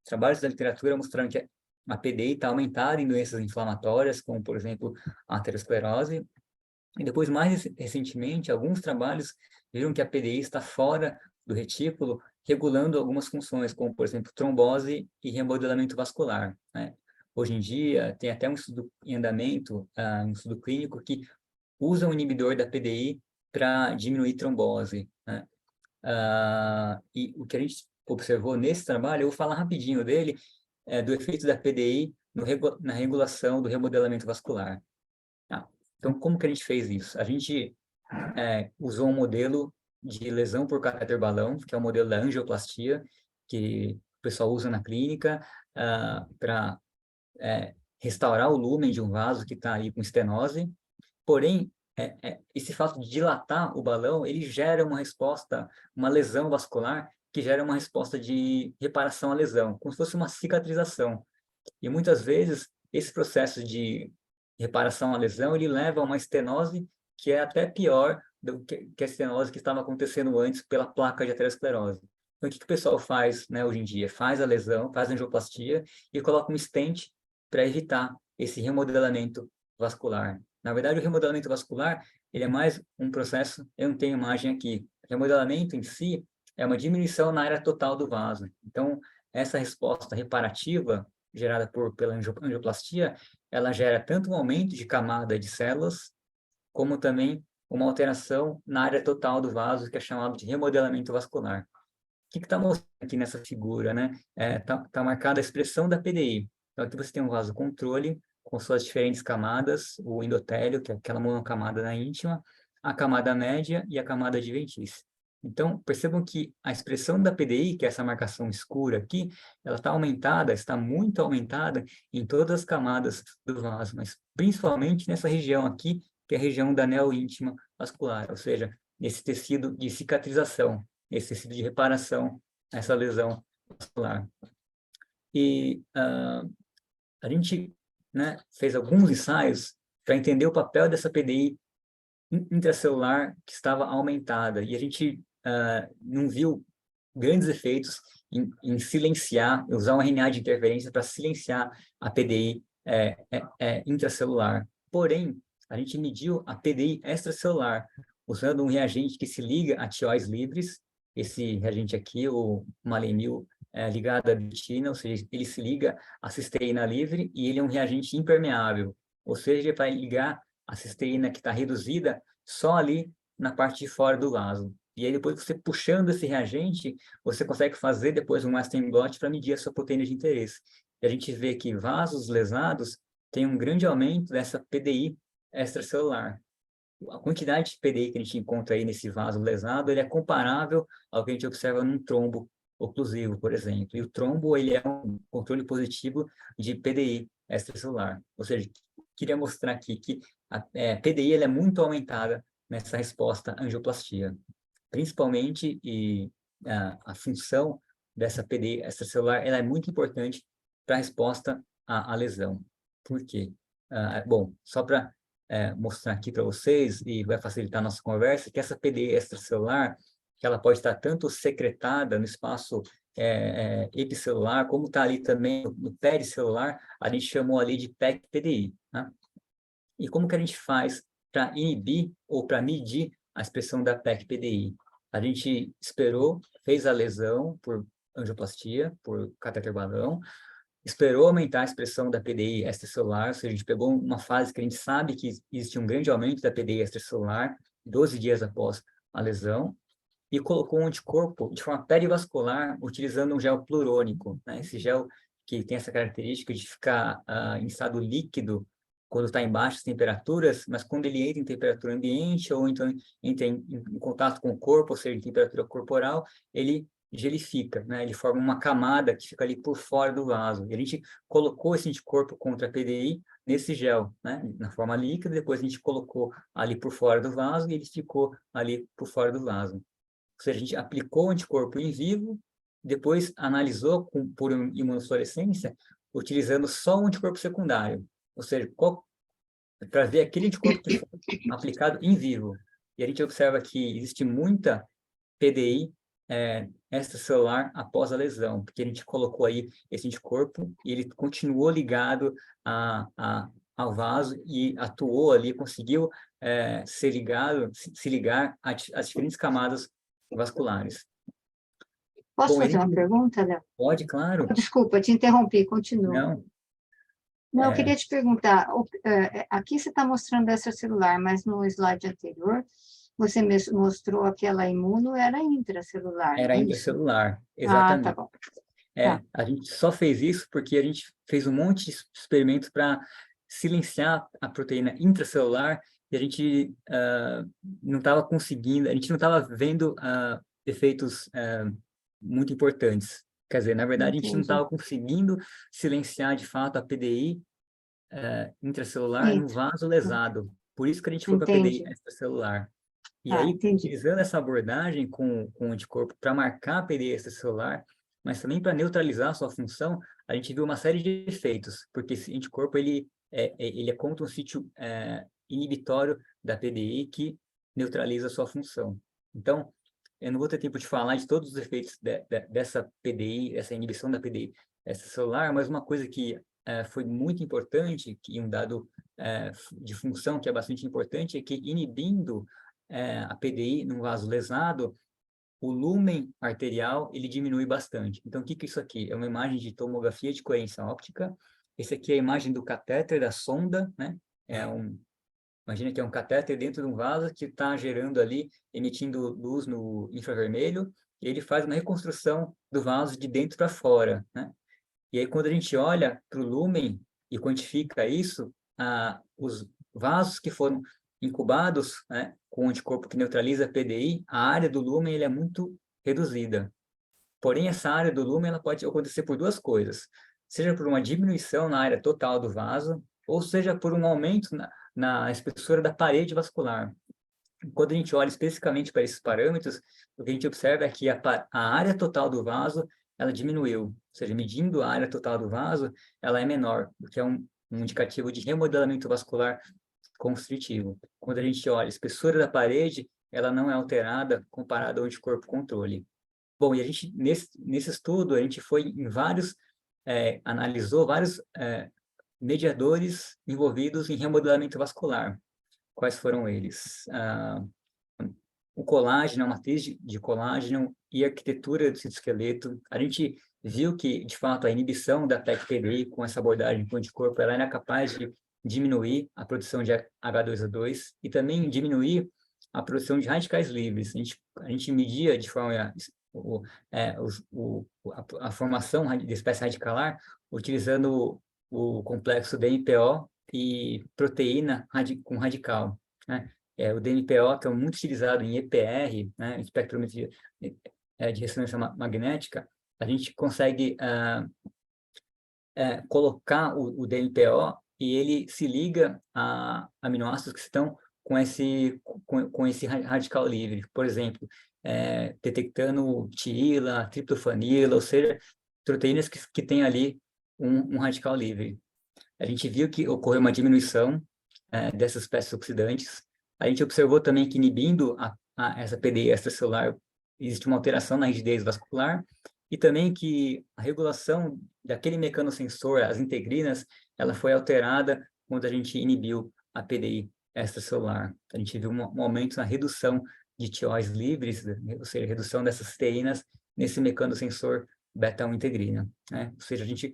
Trabalhos da literatura mostraram que a PDI está aumentada em doenças inflamatórias, como, por exemplo, a aterosclerose. E depois, mais recentemente, alguns trabalhos viram que a PDI está fora do retículo, regulando algumas funções, como, por exemplo, trombose e remodelamento vascular, né? Hoje em dia, tem até um estudo em andamento, um estudo clínico, que usa um inibidor da PDI para diminuir trombose, né? E o que a gente observou nesse trabalho, eu vou falar rapidinho dele, do efeito da PDI na regulação do remodelamento vascular. Tá? Então, como que a gente fez isso? A gente usou um modelo de lesão por catéter balão, que é o modelo da angioplastia, que o pessoal usa na clínica para restaurar o lúmen de um vaso que está aí com estenose. Porém, esse fato de dilatar o balão, ele gera uma resposta, uma lesão vascular, que gera uma resposta de reparação à lesão, como se fosse uma cicatrização. E muitas vezes, esse processo de reparação à lesão, ele leva a uma estenose que é até pior do que a estenose que estava acontecendo antes pela placa de aterosclerose. Então, o que o pessoal faz, né, hoje em dia? Faz a lesão, faz a angioplastia e coloca um stent para evitar esse remodelamento vascular. Na verdade, o remodelamento vascular, ele é mais um processo, eu não tenho imagem aqui. O remodelamento em si é uma diminuição na área total do vaso. Então, essa resposta reparativa gerada pela angioplastia, ela gera tanto um aumento de camada de células, como também uma alteração na área total do vaso, que é chamado de remodelamento vascular. O que está mostrando aqui nessa figura, né? Tá marcada a expressão da PDI. Então, aqui você tem um vaso controle, com suas diferentes camadas, o endotélio, que é aquela monocamada na íntima, a camada média e a camada adventícia. Então, percebam que a expressão da PDI, que é essa marcação escura aqui, ela está aumentada, está muito aumentada em todas as camadas do vaso, mas principalmente nessa região aqui, que é a região da neoíntima vascular, ou seja, nesse tecido de cicatrização, esse tecido de reparação, essa lesão vascular. E a gente, né, fez alguns ensaios para entender o papel dessa PDI intracelular que estava aumentada, e a gente não viu grandes efeitos em silenciar, usar um RNA de interferência para silenciar a PDI intracelular. Porém, a gente mediu a PDI extracelular, usando um reagente que se liga a tióis livres, esse reagente aqui, o malenil, ligado à bitina, ou seja, ele se liga à cisteína livre e ele é um reagente impermeável, ou seja, ele vai ligar a cisteína que está reduzida só ali na parte de fora do vaso. E aí, depois você puxando esse reagente, você consegue fazer depois um Western blot para medir a sua proteína de interesse. E a gente vê que vasos lesados têm um grande aumento dessa PDI extracelular. A quantidade de PDI que a gente encontra aí nesse vaso lesado, ele é comparável ao que a gente observa num trombo oclusivo, por exemplo. E o trombo, ele é um controle positivo de PDI extracelular. Ou seja, queria mostrar aqui que a PDI ela é muito aumentada nessa resposta angioplastia. Principalmente, a função dessa PDI extracelular ela é muito importante para a resposta à lesão. Por quê? Bom, só para mostrar aqui para vocês, e vai facilitar a nossa conversa, que essa PDI extracelular, que ela pode estar tanto secretada no espaço epicelular, como está ali também no pericelular, a gente chamou ali de PEC-PDI. Né? E como que a gente faz para inibir ou para medir a expressão da PEC-PDI? A gente esperou, fez a lesão por angioplastia, por catéter balão, esperou aumentar a expressão da PDI extracelular, ou seja, a gente pegou uma fase que a gente sabe que existe um grande aumento da PDI extracelular, 12 dias após a lesão, e colocou um anticorpo de forma perivascular, utilizando um gel plurônico, né? Esse gel que tem essa característica de ficar em estado líquido quando está em baixas temperaturas, mas quando ele entra em temperatura ambiente ou então entra em contato com o corpo, ou seja, em temperatura corporal, ele gelifica, né? Ele forma uma camada que fica ali por fora do vaso. E a gente colocou esse anticorpo contra a PDI nesse gel, né? Na forma líquida, depois a gente colocou ali por fora do vaso e ele ficou ali por fora do vaso. Ou seja, a gente aplicou o anticorpo em vivo, depois analisou por imunofluorescência, utilizando só um anticorpo secundário. Ou seja, para ver aquele anticorpo que foi aplicado em vivo. E a gente observa que existe muita PDI extracelular após a lesão, porque a gente colocou aí esse anticorpo e ele continuou ligado ao vaso e atuou ali, conseguiu se ligar às diferentes camadas vasculares. Posso Bom, fazer uma pergunta, Léo? pode, claro. Desculpa, te interrompi, continua. Não, Não, eu queria te perguntar, aqui você está mostrando extracelular, mas no slide anterior, você mostrou aquela imuno, era intracelular, era é isso? intracelular, Ah, exatamente. tá bom. Tá. A gente só fez isso porque a gente fez um monte de experimentos para silenciar a proteína intracelular e a gente não estava conseguindo, a gente não estava vendo efeitos muito importantes. Quer dizer, na verdade, a gente não Entendi. estava conseguindo silenciar de fato a PDI intracelular no vaso lesado. Por isso que a gente foi para a PDI Entendi. extracelular. E Ah, aí, entendi. utilizando essa abordagem com o anticorpo para marcar a PDI extracelular, mas também para neutralizar a sua função, a gente viu uma série de efeitos, porque esse anticorpo ele é contra um sítio inibitório da PDI que neutraliza a sua função. Então, eu não vou ter tempo de falar de todos os efeitos dessa PDI, essa inibição da PDI extracelular, mas uma coisa que foi muito importante, que um dado de função que é bastante importante, é que inibindo a PDI num vaso lesado, o lúmen arterial ele diminui bastante. Então, o que é isso aqui? É uma imagem de tomografia de coerência óptica. Esse aqui é a imagem do catéter, da sonda, né? Imagina que é um catéter dentro de um vaso que está gerando ali, emitindo luz no infravermelho, e ele faz uma reconstrução do vaso de dentro para fora, né? E aí, quando a gente olha para o lúmen e quantifica isso, os vasos que foram incubados, né, com anticorpo que neutraliza a PDI, a área do lúmen ele é muito reduzida. Porém, essa área do lúmen ela pode acontecer por duas coisas. Seja por uma diminuição na área total do vaso, ou seja por um aumento na espessura da parede vascular. Quando a gente olha especificamente para esses parâmetros, o que a gente observa é que a área total do vaso ela diminuiu, ou seja, medindo a área total do vaso, ela é menor, o que é um indicativo de remodelamento vascular constritivo. Quando a gente olha a espessura da parede, ela não é alterada comparada ao anticorpo controle. Bom, e a gente, nesse estudo, a gente foi em analisou vários mediadores envolvidos em remodelamento vascular. Quais foram eles? O colágeno, a matriz de colágeno e a arquitetura do citoesqueleto. A gente viu que, de fato, a inibição da PEC-PDI com essa abordagem com anticorpo, ela era capaz de diminuir a produção de H2A2 e também diminuir a produção de radicais livres. A gente media de forma a formação de espécie radicalar utilizando o complexo DMPO e proteína com radical, né? O DMPO, que é muito utilizado em EPR, né, espectrometria de ressonância magnética, a gente consegue colocar o DMPO e ele se liga a aminoácidos que estão com esse radical livre. Por exemplo, detectando tila, triptofanila, ou seja, proteínas que têm ali um radical livre. A gente viu que ocorreu uma diminuição dessas espécies oxidantes. A gente observou também que inibindo essa PDI extracelular, existe uma alteração na rigidez vascular, e também que a regulação daquele mecanosensor, as integrinas, ela foi alterada quando a gente inibiu a PDI extracelular. A gente viu um aumento na redução de tióis livres, ou seja, redução dessas citeinas nesse mecanosensor beta-1 integrina, né? Ou seja, a gente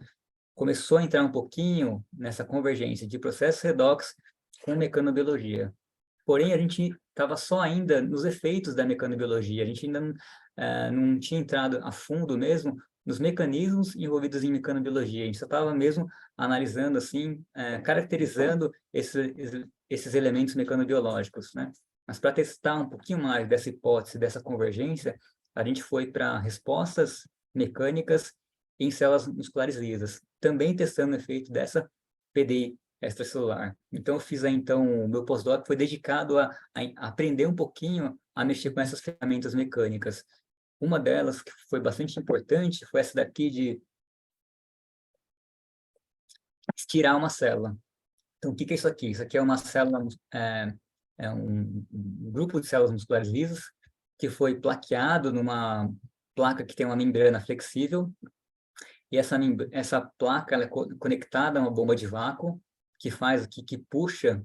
começou a entrar um pouquinho nessa convergência de processo redox com mecanobiologia. Porém, a gente estava só ainda nos efeitos da mecanobiologia, a gente ainda não tinha entrado a fundo mesmo nos mecanismos envolvidos em mecanobiologia, a gente só estava mesmo analisando, assim, caracterizando esses elementos mecanobiológicos, né? Mas para testar um pouquinho mais dessa hipótese, dessa convergência, a gente foi para respostas mecânicas em células musculares lisas, também testando o efeito dessa PDI extracelular. Então, eu fiz aí, então, o meu pós-doc foi dedicado a aprender um pouquinho a mexer com essas ferramentas mecânicas. Uma delas, que foi bastante importante, foi essa daqui de estirar uma célula. Então, o que é isso aqui? Isso aqui é uma célula, um grupo de células musculares lisas que foi plaqueado numa placa que tem uma membrana flexível, e essa placa ela é conectada a uma bomba de vácuo, que puxa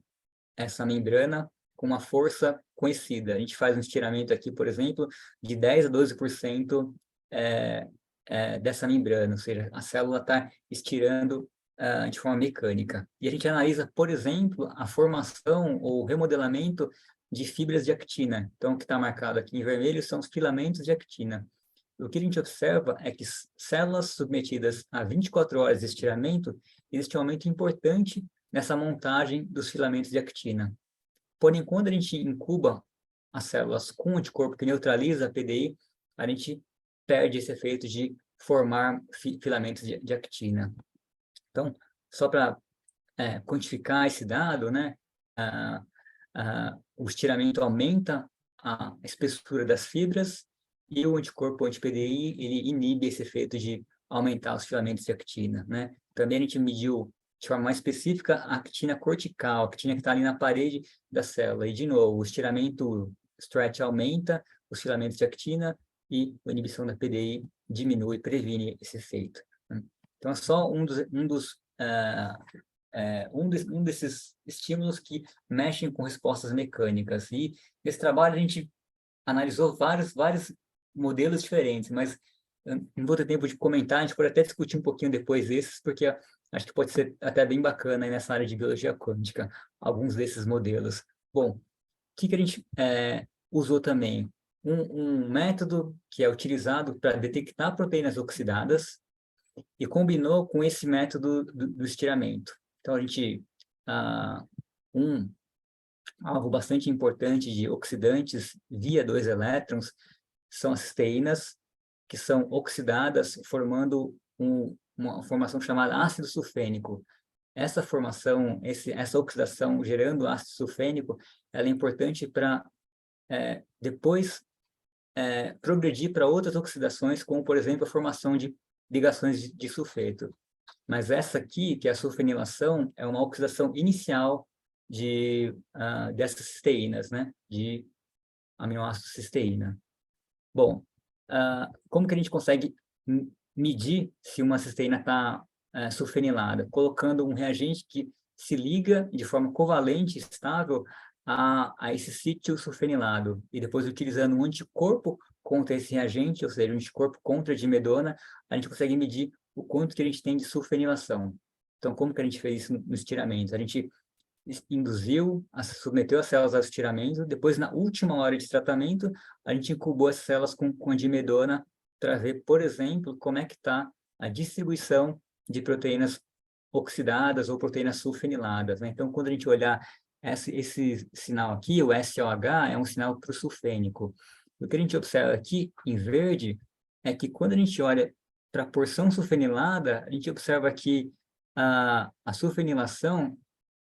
essa membrana com uma força conhecida. A gente faz um estiramento aqui, por exemplo, de 10 a 12% dessa membrana, ou seja, a célula está estirando de forma mecânica. E a gente analisa, por exemplo, a formação ou remodelamento de fibras de actina. Então, o que está marcado aqui em vermelho são os filamentos de actina. O que a gente observa é que células submetidas a 24 horas de estiramento, existe um aumento importante nessa montagem dos filamentos de actina. Porém, quando a gente incuba as células com anticorpo que neutraliza a PDI, a gente perde esse efeito de formar filamentos de actina. Então, só para quantificar esse dado, né, o estiramento aumenta a espessura das fibras e o anticorpo anti-PDI, ele inibe esse efeito de aumentar os filamentos de actina, né? Também a gente mediu de forma mais específica a actina cortical, a actina que está ali na parede da célula. E, de novo, o estiramento stretch aumenta os filamentos de actina e a inibição da PDI diminui, previne esse efeito, né? Então, é só um desses estímulos que mexem com respostas mecânicas. E nesse trabalho a gente analisou vários modelos diferentes, mas não vou ter tempo de comentar, a gente pode até discutir um pouquinho depois desses, porque acho que pode ser até bem bacana aí nessa área de biologia quântica, alguns desses modelos. Bom, o que a gente usou também? Um método que é utilizado para detectar proteínas oxidadas e combinou com esse método do estiramento. Então, a gente, alvo bastante importante de oxidantes via 2 elétrons são as cisteínas, que são oxidadas, formando uma formação chamada ácido sulfênico. Essa formação, essa oxidação gerando ácido sulfênico, ela é importante para depois progredir para outras oxidações, como, por exemplo, a formação de ligações de sulfeto. Mas essa aqui, que é a sulfenilação, é uma oxidação inicial dessas cisteínas, né? De aminoácido cisteína. Bom, como que a gente consegue medir se uma cisteína está sulfenilada? Colocando um reagente que se liga de forma covalente, estável, a esse sítio sulfenilado. E depois, utilizando um anticorpo contra esse reagente, ou seja, um anticorpo contra a dimedona, a gente consegue medir o quanto que a gente tem de sulfenilação. Então, como que a gente fez isso no estiramento? A gente submeteu as células ao estiramento, depois, na última hora de tratamento, a gente incubou as células com a dimedona para ver, por exemplo, como é que está a distribuição de proteínas oxidadas ou proteínas sulfeniladas, né? Então, quando a gente olhar esse sinal aqui, o SOH, é um sinal para o sulfênico. O que a gente observa aqui, em verde, é que quando a gente olha para a porção sulfenilada, a gente observa que a sulfenilação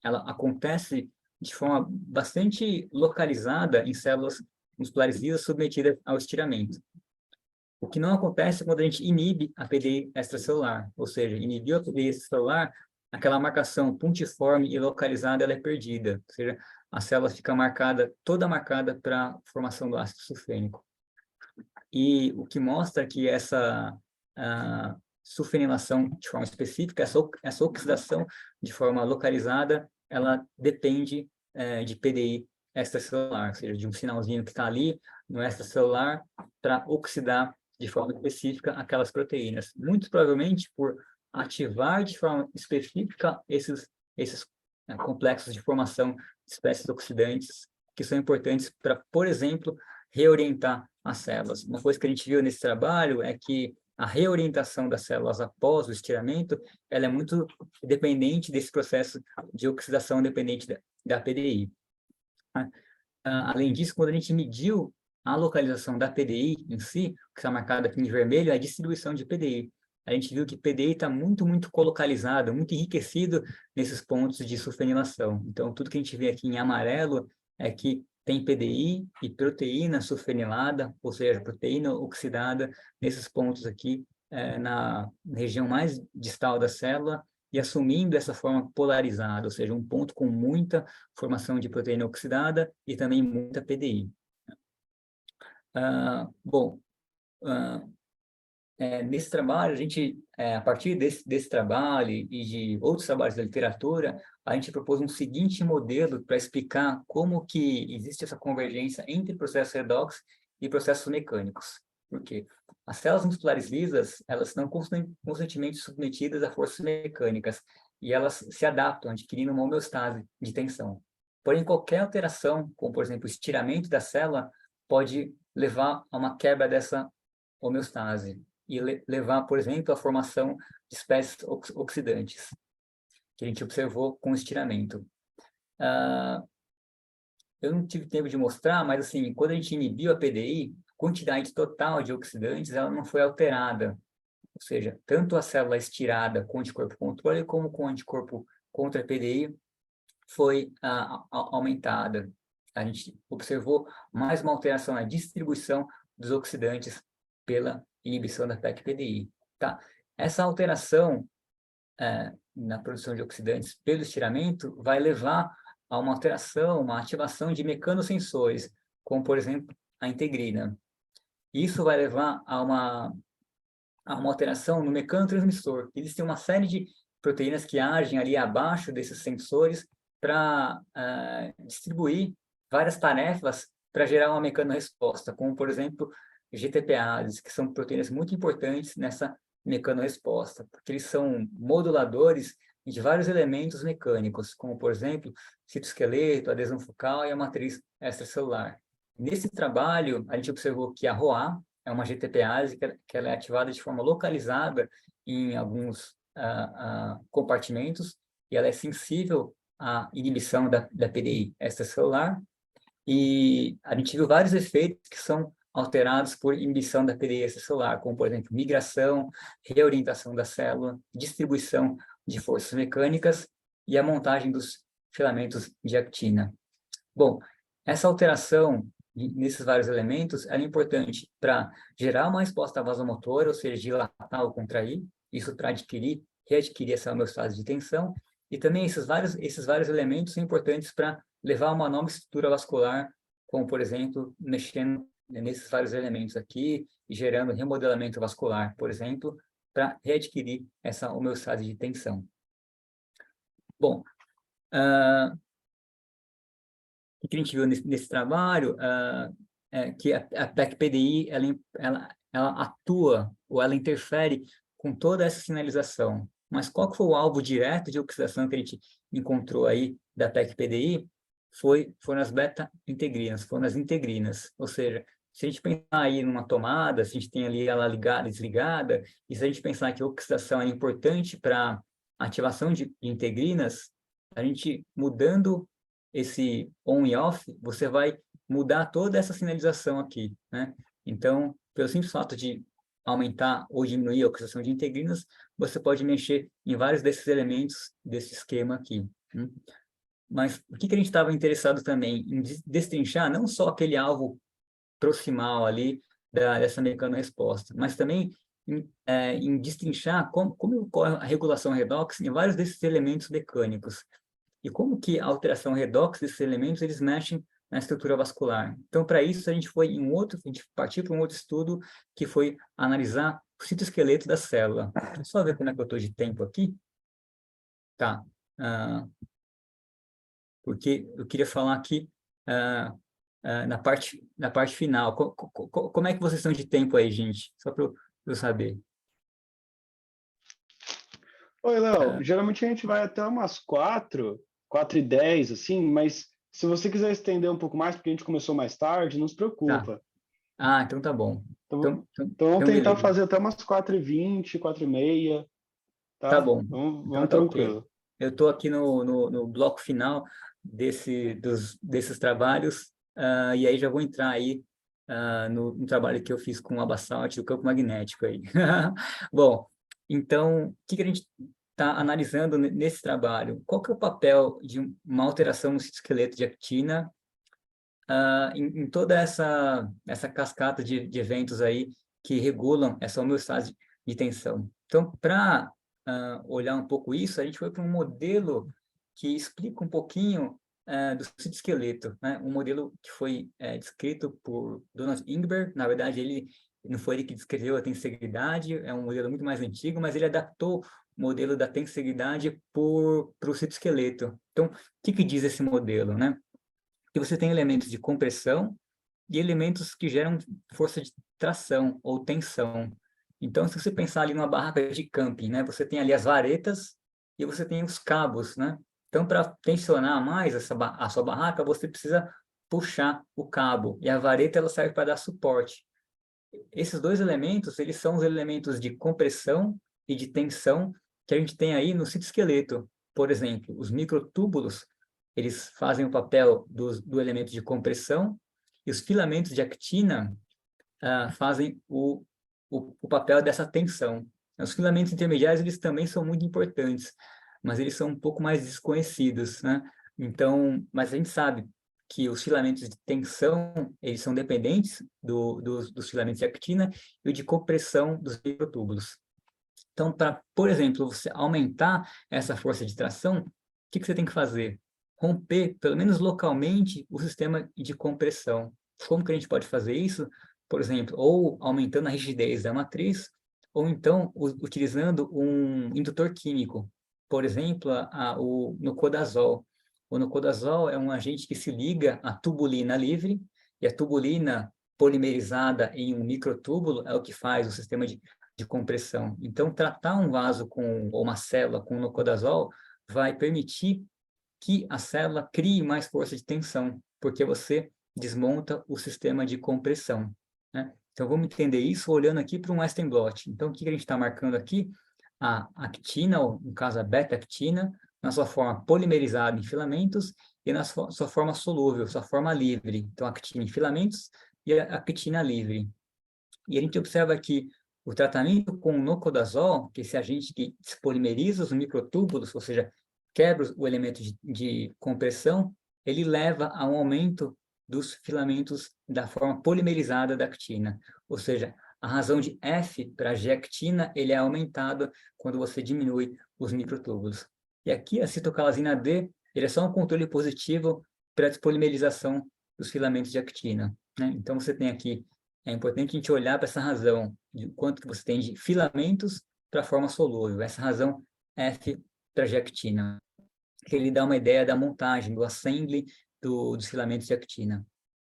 ela acontece de forma bastante localizada em células musculares lisas submetidas ao estiramento. O que não acontece quando a gente inibe a PDI extracelular, ou seja, inibiu a PDI extracelular, aquela marcação pontiforme e localizada ela é perdida, ou seja, a célula fica toda marcada para a formação do ácido sulfênico. E o que mostra que essa sulfenilação de forma específica, essa oxidação de forma localizada, ela depende de PDI extracelular, ou seja, de um sinalzinho que está ali no extracelular para oxidar de forma específica aquelas proteínas. Muito provavelmente por ativar de forma específica esses complexos de formação de espécies oxidantes que são importantes para, por exemplo, reorientar as células. Uma coisa que a gente viu nesse trabalho é que a reorientação das células após o estiramento, ela é muito dependente desse processo de oxidação dependente da PDI. Além disso, quando a gente mediu a localização da PDI em si, que está marcado aqui em vermelho, é a distribuição de PDI. A gente viu que PDI está muito, muito colocalizado, muito enriquecido nesses pontos de sulfenilação. Então, tudo que a gente vê aqui em amarelo é que tem PDI e proteína sulfenilada, ou seja, proteína oxidada, nesses pontos aqui, na região mais distal da célula, e assumindo essa forma polarizada, ou seja, um ponto com muita formação de proteína oxidada e também muita PDI. Nesse trabalho, a gente, a partir desse trabalho e de outros trabalhos da literatura, a gente propôs um seguinte modelo para explicar como que existe essa convergência entre processos redox e processos mecânicos. Por quê? As células musculares lisas, elas estão constantemente submetidas a forças mecânicas e elas se adaptam, adquirindo uma homeostase de tensão. Porém, qualquer alteração, como, por exemplo, o estiramento da célula, pode levar a uma quebra dessa homeostase e levar, por exemplo, à formação de espécies oxidantes, que a gente observou com o estiramento. Eu não tive tempo de mostrar, mas assim, quando a gente inibiu a PDI, a quantidade total de oxidantes ela não foi alterada. Ou seja, tanto a célula estirada com anticorpo controle, como com anticorpo contra a PDI, foi aumentada. A gente observou mais uma alteração na distribuição dos oxidantes pela inibição da PEC-PDI. Tá? Essa alteração na produção de oxidantes pelo estiramento vai levar a uma alteração, uma ativação de mecanosensores, como, por exemplo, a integrina. Isso vai levar a uma alteração no mecanotransmissor. Existem uma série de proteínas que agem ali abaixo desses sensores para distribuir várias tarefas para gerar uma mecanorresposta, como, por exemplo, GTPases, que são proteínas muito importantes nessa mecanorresposta, porque eles são moduladores de vários elementos mecânicos, como, por exemplo, citoesqueleto, adesão focal e a matriz extracelular. Nesse trabalho, a gente observou que a ROA é uma GTPase que ela é ativada de forma localizada em alguns compartimentos e ela é sensível à inibição da PDI extracelular, e a gente viu vários efeitos que são alterados por inibição da PDI extracelular, como, por exemplo, migração, reorientação da célula, distribuição de forças mecânicas e a montagem dos filamentos de actina. Bom, essa alteração nesses vários elementos ela é importante para gerar uma resposta vasomotora, ou seja, dilatar ou contrair, isso para readquirir essa homeostase de tensão, e também esses vários elementos são importantes para levar a uma nova estrutura vascular, como, por exemplo, mexendo nesses vários elementos aqui e gerando remodelamento vascular, por exemplo, para readquirir essa homeostase de tensão. Bom, o que a gente viu nesse trabalho é que a PEC-PDI ela atua ou ela interfere com toda essa sinalização. Mas qual que foi o alvo direto de oxidação que a gente encontrou aí da PEC-PDI? Foram as beta-integrinas, foram as integrinas. Ou seja, se a gente pensar aí numa tomada, se a gente tem ali ela ligada, desligada, e se a gente pensar que a oxidação é importante para a ativação de integrinas, a gente mudando esse on e off, você vai mudar toda essa sinalização aqui, né? Então, pelo simples fato de aumentar ou diminuir a oxidação de integrinas, você pode mexer em vários desses elementos desse esquema aqui. Mas o que a gente estava interessado também em destrinchar, não só aquele alvo proximal ali dessa mecanorresposta, mas também em destrinchar como ocorre a regulação redox em vários desses elementos mecânicos. E como que a alteração redox desses elementos, eles mexem na estrutura vascular. Então, para isso, a gente partiu para um outro estudo, que foi analisar o citoesqueleto da célula. Deixa eu só ver como é que eu estou de tempo aqui. Tá. Porque eu queria falar aqui na parte final. Como é que vocês estão de tempo aí, gente? Só para eu saber. Oi, Léo. Geralmente a gente vai até umas 4h10, assim, mas se você quiser estender um pouco mais, porque a gente começou mais tarde, não se preocupa. Tá. Então tá bom. Então vamos tentar beleza. fazer até umas 4h20, 4h30, tá? Tá bom. Vamos Então, tranquilo. Okay. Eu estou aqui no bloco final desses trabalhos, e aí já vou entrar aí no trabalho que eu fiz com a basalt do campo magnético aí. Bom, então, o que a gente está analisando nesse trabalho? Qual que é o papel de uma alteração no citoesqueleto de actina em toda essa cascata de eventos aí que regulam essa homeostase de tensão? Então, para olhar um pouco isso, a gente foi para um modelo que explica um pouquinho do citoesqueleto, né? Um modelo que foi descrito por Donald Ingber. Na verdade, ele não foi ele que descreveu a tensegridade, é um modelo muito mais antigo, mas ele adaptou o modelo da tensegridade para o citoesqueleto. Então, o que diz esse modelo, né? Que você tem elementos de compressão e elementos que geram força de tração ou tensão. Então, se você pensar ali numa barraca de camping, né? Você tem ali as varetas e você tem os cabos, né? Então, para tensionar mais a sua barraca, você precisa puxar o cabo. E a vareta, ela serve para dar suporte. Esses dois elementos, eles são os elementos de compressão e de tensão que a gente tem aí no citoesqueleto. Por exemplo, os microtúbulos, eles fazem o papel do elemento de compressão, e os filamentos de actina fazem o papel dessa tensão. Os filamentos intermediários, eles também são muito importantes, mas eles são um pouco mais desconhecidos, né? Então, mas a gente sabe que os filamentos de tensão, eles são dependentes dos filamentos de actina e o de compressão dos microtúbulos. Então, para, por exemplo, você aumentar essa força de tração, o que você tem que fazer? Romper, pelo menos localmente, o sistema de compressão. Como que a gente pode fazer isso? Por exemplo, ou aumentando a rigidez da matriz, ou então utilizando um indutor químico. Por exemplo, o nocodazol. O nocodazol é um agente que se liga à tubulina livre, e a tubulina polimerizada em um microtúbulo é o que faz o sistema de compressão. Então, tratar um vaso ou uma célula com nocodazol vai permitir que a célula crie mais força de tensão, porque você desmonta o sistema de compressão, né? Então, vamos entender isso olhando aqui para um Western blot. Então, o que a gente está marcando aqui? A actina, ou no caso a beta-actina, na sua forma polimerizada em filamentos e na sua forma solúvel, sua forma livre. Então, a actina em filamentos e a actina livre. E a gente observa aqui o tratamento com o nocodazol, que é esse agente que despolimeriza os microtúbulos, ou seja, quebra o elemento de compressão, ele leva a um aumento dos filamentos da forma polimerizada da actina. Ou seja, a razão de F para G-actina, ele é aumentado quando você diminui os microtúbulos. E aqui a citocalasina D, ele é só um controle positivo para a despolimerização dos filamentos de actina, né? Então, você tem aqui, é importante a gente olhar para essa razão, de quanto que você tem de filamentos para a forma solúvel, essa razão F para G-actina, que ele dá uma ideia da montagem, do assembly dos filamentos de actina.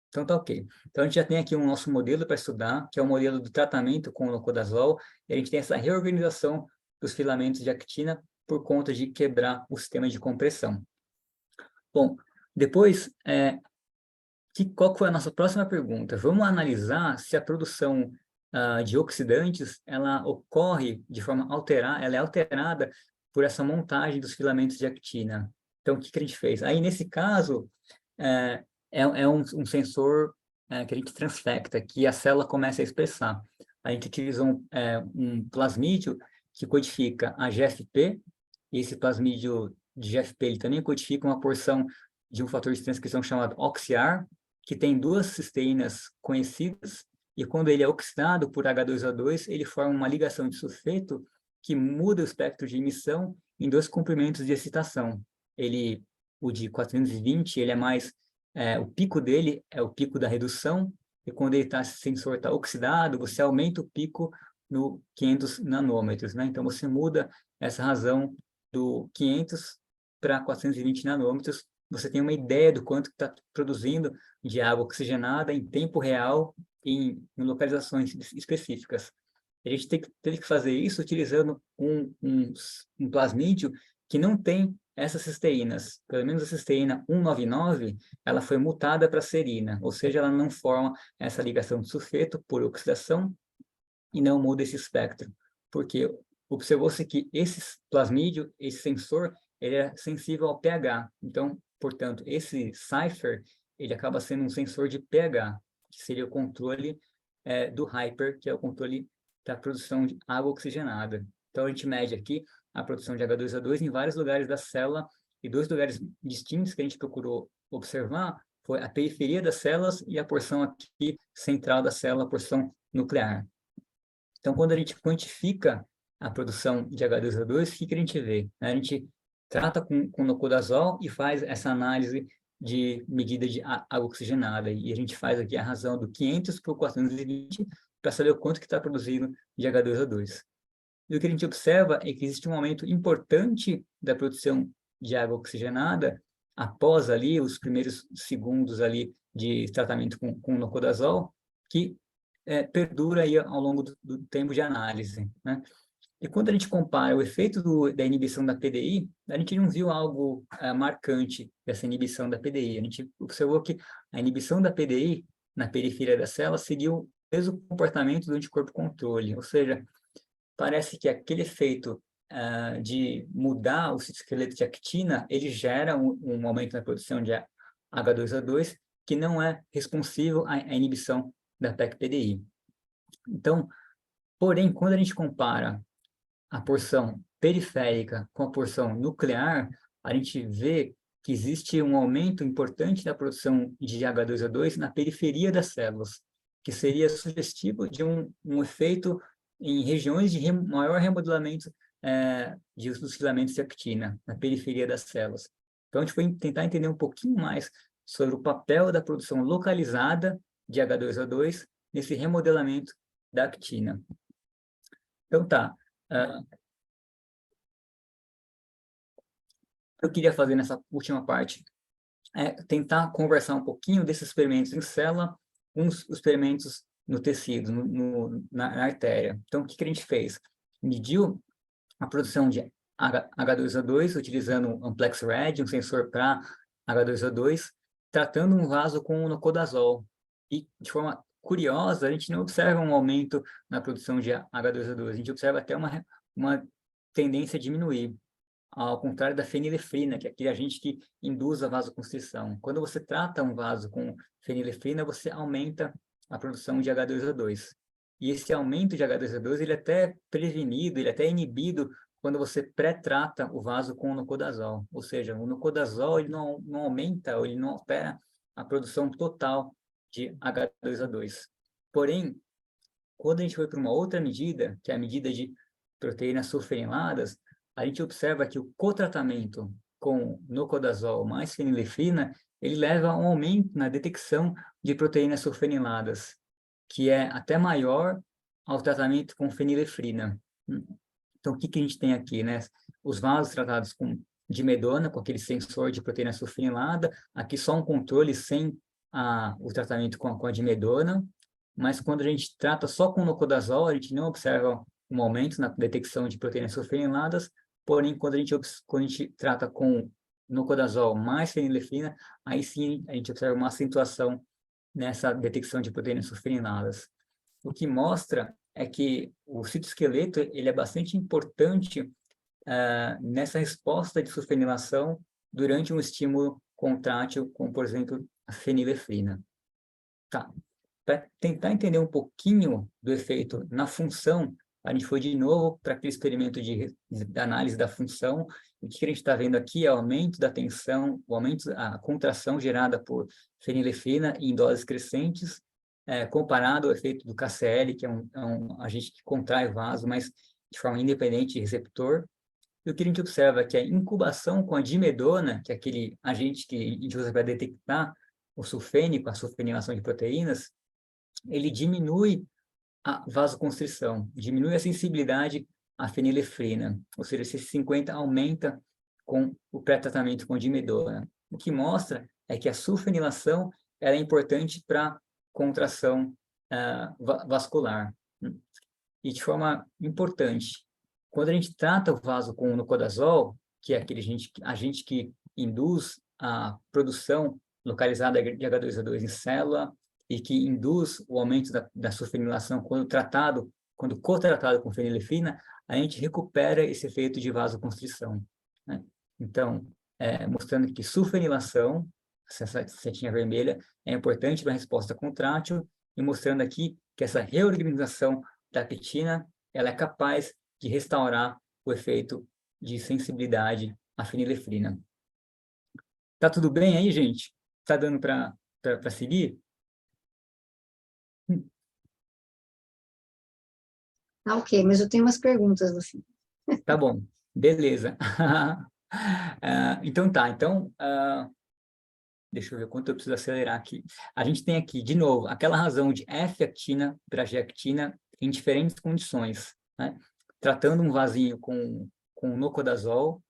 Então, tá ok. Então, a gente já tem aqui um nosso modelo para estudar, que é o modelo do tratamento com o nocodazol, e a gente tem essa reorganização dos filamentos de actina por conta de quebrar o sistema de compressão. Bom, depois, qual foi a nossa próxima pergunta? Vamos analisar se a produção de oxidantes, ela ocorre de forma alterada, ela é alterada por essa montagem dos filamentos de actina. Então, o que a gente fez? Aí, nesse caso, é um sensor que a gente transfecta, que a célula começa a expressar. A gente utiliza um plasmídio que codifica a GFP, e esse plasmídio de GFP ele também codifica uma porção de um fator de transcrição chamado OXIAR, que tem duas cisteínas conhecidas, e quando ele é oxidado por H2O2, ele forma uma ligação de sulfeto que muda o espectro de emissão em dois comprimentos de excitação. O de 420, ele é mais... o pico dele é o pico da redução, e quando esse sensor está oxidado, você aumenta o pico no 500 nanômetros, né? Então, você muda essa razão do 500 para 420 nanômetros, você tem uma ideia do quanto está produzindo de água oxigenada em tempo real em localizações específicas. A gente teve que fazer isso utilizando um plasmídio que não tem essas cisteínas. Pelo menos a cisteína 199, ela foi mutada para serina, ou seja, ela não forma essa ligação de sulfeto por oxidação e não muda esse espectro. Porque observou-se que esse plasmídio, esse sensor, ele é sensível ao pH. Então, portanto, esse Cypher, ele acaba sendo um sensor de pH. que seria o controle do Hyper, que é o controle da produção de água oxigenada. Então, a gente mede aqui a produção de H2O2 em vários lugares da célula, e 2 lugares distintos que a gente procurou observar foi a periferia das células e a porção aqui central da célula, a porção nuclear. Então, quando a gente quantifica a produção de H2O2, o que a gente vê? A gente trata com nocodazol e faz essa análise de medida de água oxigenada. E a gente faz aqui a razão do 500 por 420 para saber o quanto que está produzindo de H2O2. E o que a gente observa é que existe um aumento importante da produção de água oxigenada após ali os primeiros segundos ali de tratamento com nocodazol, que perdura aí ao longo do tempo de análise, né? E quando a gente compara o efeito da inibição da PDI, a gente não viu algo marcante dessa inibição da PDI. A gente observou que a inibição da PDI na periferia da célula seguiu o mesmo comportamento do anticorpo controle, ou seja, parece que aquele efeito de mudar o citoesqueleto de actina, ele gera um aumento na produção de H2O2 que não é responsivo à inibição da PEC-PDI. Então, porém, quando a gente compara a porção periférica com a porção nuclear, a gente vê que existe um aumento importante da produção de H2O2 na periferia das células, que seria sugestivo de um efeito em regiões de maior remodelamento dos filamentos de actina, na periferia das células. Então, a gente foi tentar entender um pouquinho mais sobre o papel da produção localizada de H2O2 nesse remodelamento da actina. Então, tá. Eu queria fazer nessa última parte tentar conversar um pouquinho desses experimentos em célula com os experimentos no tecido, na artéria. Então, o que a gente fez? Mediu a produção de H2O2 utilizando um Amplex Red, um sensor para H2O2, tratando um vaso com nocodazol. E, de forma curiosa, a gente não observa um aumento na produção de H2O2, a gente observa até uma tendência a diminuir, ao contrário da fenilefrina, que é aquele agente que induz a vasoconstrição. Quando você trata um vaso com fenilefrina, você aumenta a produção de H2O2. E esse aumento de H2O2, ele é até prevenido, ele é até inibido quando você pré-trata o vaso com o nocodazol. Ou seja, o nocodazol ele não aumenta, ou ele não altera a produção total de H2O2. Porém, quando a gente foi para uma outra medida, que é a medida de proteínas sulfeniladas, a gente observa que o cotratamento com nocodazol mais fenilefrina, ele leva a um aumento na detecção de proteínas sulfeniladas, que é até maior ao tratamento com fenilefrina. Então, o que a gente tem aqui, né? Os vasos tratados com dimedona, com aquele sensor de proteína sulfenilada, aqui só um controle sem o tratamento com a dimedona, mas quando a gente trata só com nocodazol, a gente não observa um aumento na detecção de proteínas sulfeniladas, porém, quando a gente trata com nocodazol mais fenilefrina, aí sim a gente observa uma acentuação nessa detecção de proteínas sulfeniladas. O que mostra é que o citoesqueleto ele é bastante importante nessa resposta de sulfenilação durante um estímulo contrátil, como, por exemplo, a fenilefrina. Tá. Para tentar entender um pouquinho do efeito na função, a gente foi de novo para aquele experimento de análise da função. O que a gente está vendo aqui é o aumento da tensão, a contração gerada por fenilefrina em doses crescentes, comparado ao efeito do KCl, que é um agente que contrai o vaso, mas de forma independente de receptor. E o que a gente observa é que a incubação com a dimedona, que é aquele agente que a gente usa para detectar o sulfênico, a sulfenilação de proteínas, ele diminui a vasoconstrição, diminui a sensibilidade à fenilefrina, ou seja, esse 50 aumenta com o pré-tratamento com dimedona. O que mostra é que a sulfenilação ela é importante para contração vascular. E de forma importante, quando a gente trata o vaso com o nocodazol, que é aquele agente que induz a produção localizada de H2O2 em célula e que induz o aumento da sulfenilação quando cotratado com fenilefrina, a gente recupera esse efeito de vasoconstrição, né? Então, mostrando que sulfenilação essa setinha vermelha é importante para a resposta contrátil, e mostrando aqui que essa reorganização da actina, ela é capaz de restaurar o efeito de sensibilidade à fenilefrina. Tá tudo bem aí, gente? Tá dando para seguir? Tá ok, mas eu tenho umas perguntas no fim. Tá bom, beleza. Então tá, deixa eu ver quanto eu preciso acelerar aqui. A gente tem aqui, de novo, aquela razão de F-actina para G-actina em diferentes condições, né? Tratando um vasinho com nocodazol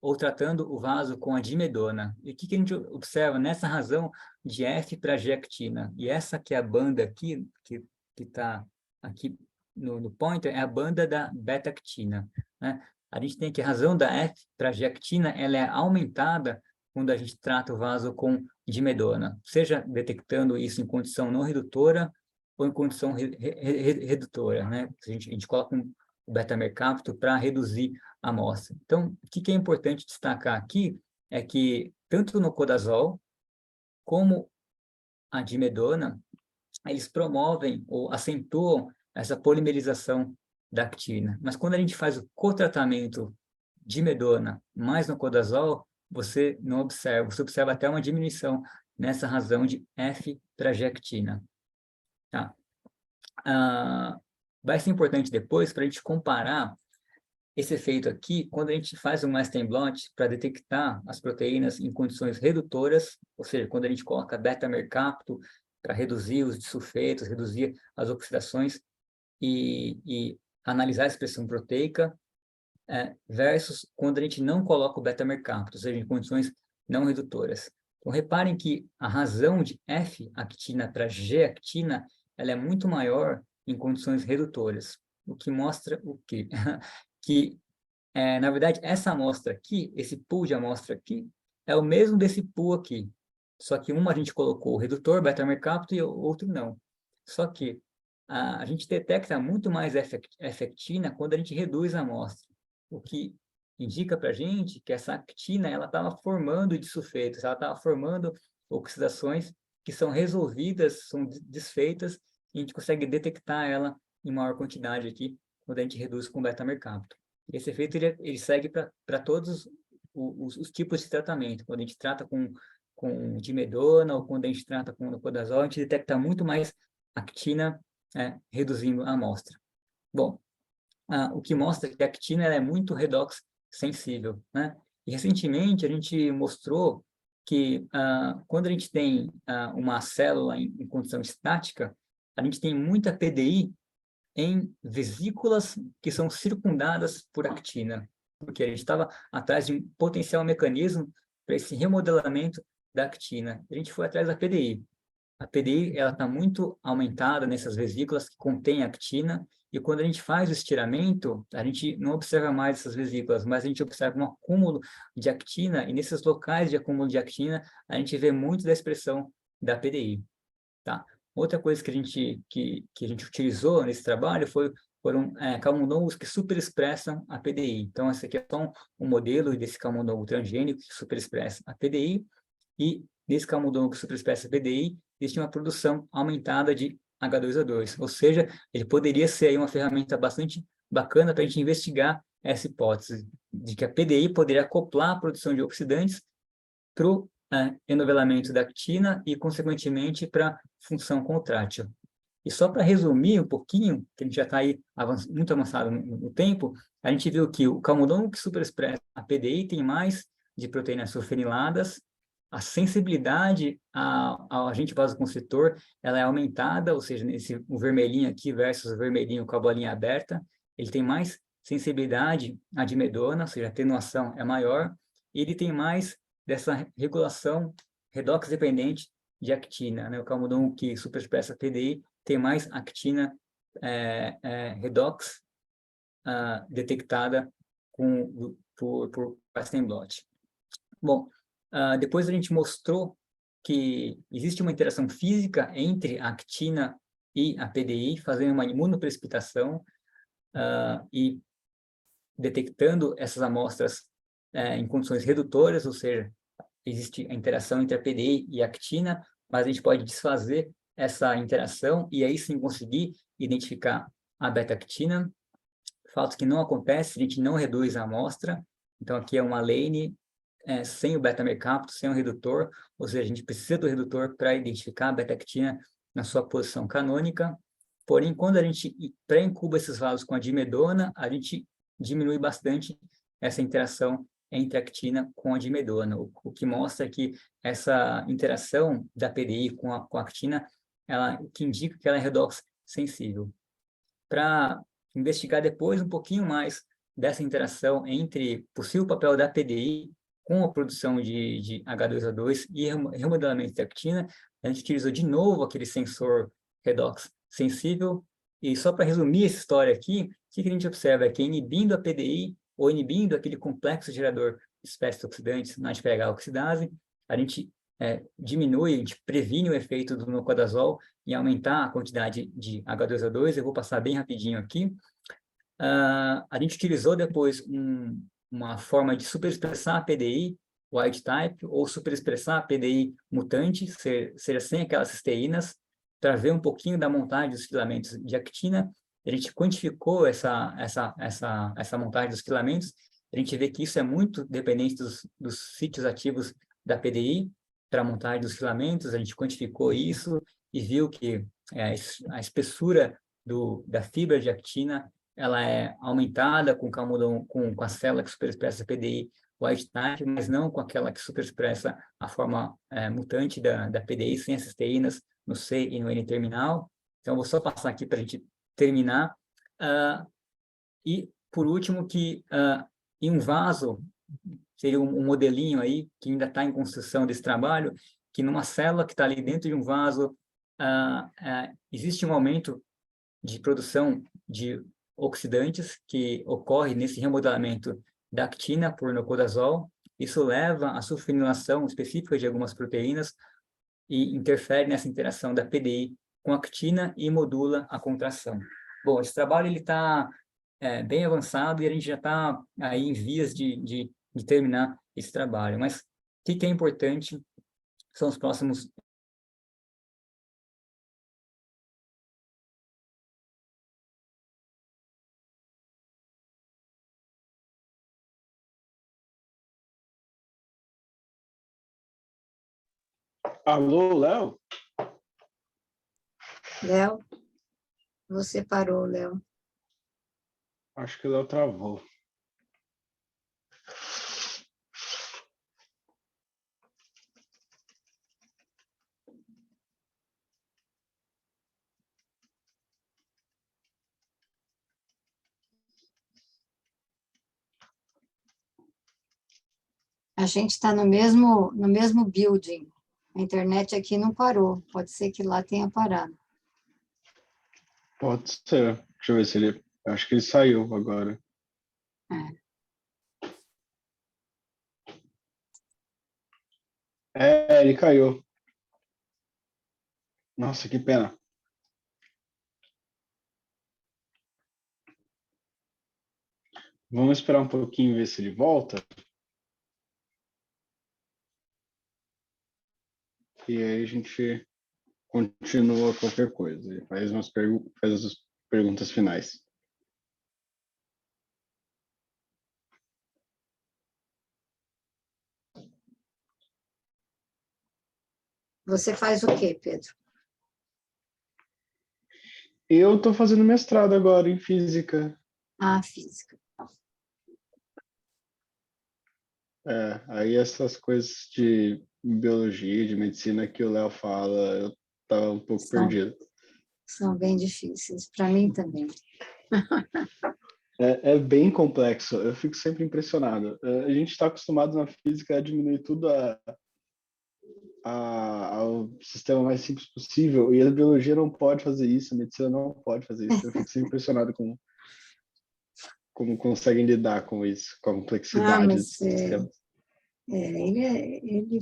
ou tratando o vaso com a dimedona. E o que a gente observa nessa razão de F para G-actina? E essa que é a banda aqui, que está aqui no pointer, é a banda da beta-actina, né? A gente tem aqui a razão da F para G-actina, ela é aumentada quando a gente trata o vaso com dimedona, seja detectando isso em condição não redutora ou em condição redutora, né? A gente coloca o beta-mercapto para reduzir a amostra. Então, o que é importante destacar aqui é que tanto no nocodazol como a dimedona, eles promovem ou acentuam essa polimerização da actina. Mas quando a gente faz o cotratamento dimedona mais nocodazol, você não observa, você observa até uma diminuição nessa razão de F para G-actina. Tá? Vai ser importante depois para a gente comparar esse efeito aqui quando a gente faz um Western blot para detectar as proteínas em condições redutoras, ou seja, quando a gente coloca beta-mercapto para reduzir os disulfetos, reduzir as oxidações e analisar a expressão proteica, versus quando a gente não coloca o beta-mercapto, ou seja, em condições não redutoras. Então, reparem que a razão de F-actina para G-actina, ela é muito maior em condições redutoras, o que mostra o quê? Que, na verdade, essa amostra aqui, esse pool de amostra aqui, é o mesmo desse pool aqui, só que uma a gente colocou o redutor, beta-mercapto, e o outro não. Só que a gente detecta muito mais F-actina quando a gente reduz a amostra, o que indica para a gente que essa actina ela estava formando disulfetos, ela estava formando oxidações que são resolvidas, são desfeitas, e a gente consegue detectar ela em maior quantidade aqui, quando a gente reduz com beta-mercapto. Esse efeito ele segue para todos os tipos de tratamento. Quando a gente trata com dimedona ou quando a gente trata com nocodazol, a gente detecta muito mais actina reduzindo a amostra. Bom, o que mostra que a actina ela é muito redox sensível, né? E recentemente a gente mostrou que quando a gente tem uma célula em condição estática, a gente tem muita PDI em vesículas que são circundadas por actina, porque a gente estava atrás de um potencial mecanismo para esse remodelamento da actina. A gente foi atrás da PDI. A PDI ela está muito aumentada nessas vesículas que contêm actina, e quando a gente faz o estiramento, a gente não observa mais essas vesículas, mas a gente observa um acúmulo de actina, e nesses locais de acúmulo de actina, a gente vê muito da expressão da PDI. Tá? Outra coisa que a gente utilizou nesse trabalho foram camundongos que superexpressam a PDI. Então, esse aqui é só um modelo desse camundongo transgênico que superexpressa a PDI, e nesse camundongo que superexpressa a PDI, existe uma produção aumentada de H2O2, ou seja, ele poderia ser aí uma ferramenta bastante bacana para a gente investigar essa hipótese de que a PDI poderia acoplar a produção de oxidantes para o enovelamento da actina e, consequentemente, para a função contrátil. E só para resumir um pouquinho, que a gente já está aí muito avançado no tempo, a gente viu que o camundongo que superexpressa a PDI tem mais de proteínas sulfeniladas, a sensibilidade ao agente vasoconstritor ela é aumentada, ou seja, o vermelhinho aqui versus o vermelhinho com a bolinha aberta, ele tem mais sensibilidade à dimedona, ou seja, a atenuação é maior, e ele tem mais dessa regulação redox dependente de actina, né? O camundongo que superexpressa PDI tem mais actina redox detectada por Western blot. Bom, depois a gente mostrou que existe uma interação física entre a actina e a PDI, fazendo uma imunoprecipitação e detectando essas amostras em condições redutoras, ou seja, existe a interação entre a PDI e a actina, mas a gente pode desfazer essa interação e aí sim conseguir identificar a beta-actina. Fato que não acontece, a gente não reduz a amostra. Então, aqui é uma lane sem o beta-mercapto, sem o redutor, ou seja, a gente precisa do redutor para identificar a beta-actina na sua posição canônica. Porém, quando a gente pré-incuba esses vasos com a dimedona, a gente diminui bastante essa interação entre a actina com a dimedona, o que mostra que essa interação da PDI com a actina, o que indica que ela é redox sensível. Para investigar depois um pouquinho mais dessa interação entre possível papel da PDI com a produção de H2O2 e remodelamento de actina, a gente utilizou de novo aquele sensor redox sensível, e só para resumir essa história aqui, o que a gente observa é que inibindo a PDI, ou inibindo aquele complexo gerador de espécies oxidantes na HPH oxidase, a gente diminui, a gente previne o efeito do nocodazol e aumentar a quantidade de H2O2, eu vou passar bem rapidinho aqui. A gente utilizou depois uma forma de superexpressar a PDI wild type ou superexpressar a PDI mutante, seja sem aquelas cisteínas, para ver um pouquinho da montagem dos filamentos de actina. A gente quantificou essa montagem dos filamentos, a gente vê que isso é muito dependente dos sítios ativos da PDI para a montagem dos filamentos, a gente quantificou isso e viu que a espessura da fibra de actina ela é aumentada com a célula que superexpressa a PDI wild type, mas não com aquela que superexpressa a forma mutante da PDI sem as cisteínas no C e no N terminal. Então, vou só passar aqui para a gente terminar. E, por último, que em um vaso, seria um modelinho aí, que ainda está em construção desse trabalho, que numa célula que está ali dentro de um vaso, existe um aumento de produção de oxidantes que ocorre nesse remodelamento da actina por nocodazol. Isso leva à sulfonilação específica de algumas proteínas e interfere nessa interação da PDI com a actina e modula a contração. Bom, esse trabalho está bem avançado e a gente já está aí em vias de terminar esse trabalho. Mas o que é importante são os próximos. Alô, Léo? Léo, você parou, Léo. Acho que o Léo travou. A gente está no mesmo building. A internet aqui não parou. Pode ser que lá tenha parado. Pode ser. Deixa eu ver se ele... Acho que ele saiu agora. Ele caiu. Nossa, que pena. Vamos esperar um pouquinho, ver se ele volta. E aí a gente continua qualquer coisa. E faz as perguntas finais. Você faz o quê, Pedro? Eu estou fazendo mestrado agora em física. Física. Aí essas coisas de biologia, de medicina que o Léo fala, eu estava um pouco perdido. São bem difíceis, para mim também. É bem complexo, eu fico sempre impressionado. A gente está acostumado na física a diminuir tudo ao sistema mais simples possível, e a biologia não pode fazer isso, a medicina não pode fazer isso. Eu fico sempre impressionado como conseguem lidar com isso, com a complexidade dos sistemas. Ele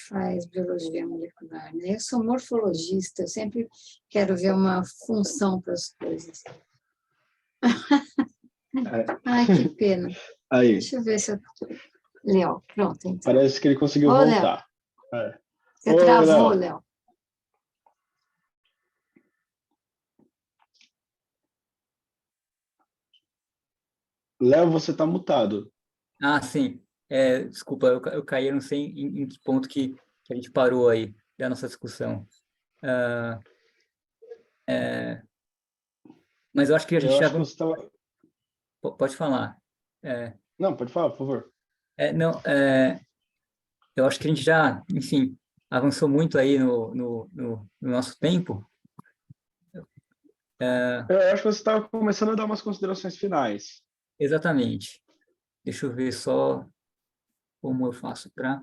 faz biologia molecular, né? Eu sou morfologista, eu sempre quero ver uma função para as coisas. Ai, que pena. Aí. Deixa eu ver se Léo, pronto, então. Parece que ele conseguiu Ô, Léo, voltar. É. você Oi, travou, Léo. Léo. Léo, você está mutado. Ah, sim. Desculpa, eu caí, eu não sei em que ponto que a gente parou aí da nossa discussão. Ah, mas eu acho que a gente Eu já... acho que você estava... Pode falar. É, Não, pode falar, por favor. não, eu acho que a gente já, enfim, avançou muito aí no nosso tempo. Eu acho que você estava começando a dar umas considerações finais. Exatamente. Deixa eu ver só como eu faço para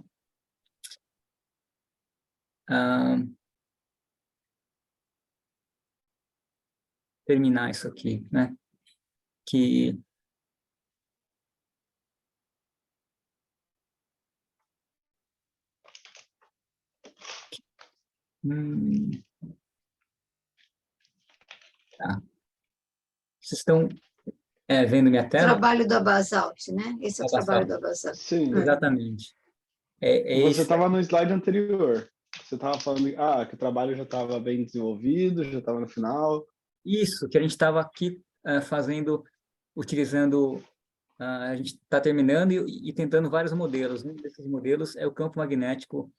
terminar isso aqui, né? Que tá. Vocês estão vendo minha tela? Trabalho da Basalt, né? Esse é o trabalho da Basalt. Sim. Exatamente. Você Esse estava no slide anterior. Você estava falando que o trabalho já estava bem desenvolvido, já estava no final. isso que a gente estava aqui fazendo, utilizando, a gente está terminando e tentando vários modelos. Um desses modelos é o campo magnético,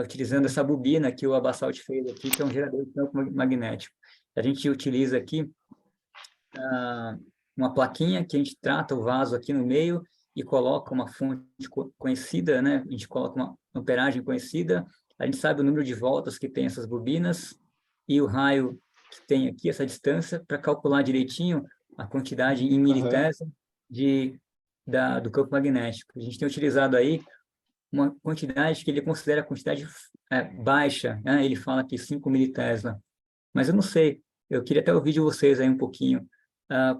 utilizando essa bobina que o Abasalt fez aqui, que é um gerador de campo magnético. A gente utiliza aqui uma plaquinha que a gente trata o vaso aqui no meio e coloca uma fonte conhecida, né? A gente coloca uma amperagem conhecida, a gente sabe o número de voltas que tem essas bobinas e o raio que tem aqui, essa distância, para calcular direitinho a quantidade em militesla do campo magnético. A gente tem utilizado aí uma quantidade que ele considera quantidade baixa, né? Ele fala que 5 militesla, mas eu não sei, eu queria até ouvir de vocês aí um pouquinho,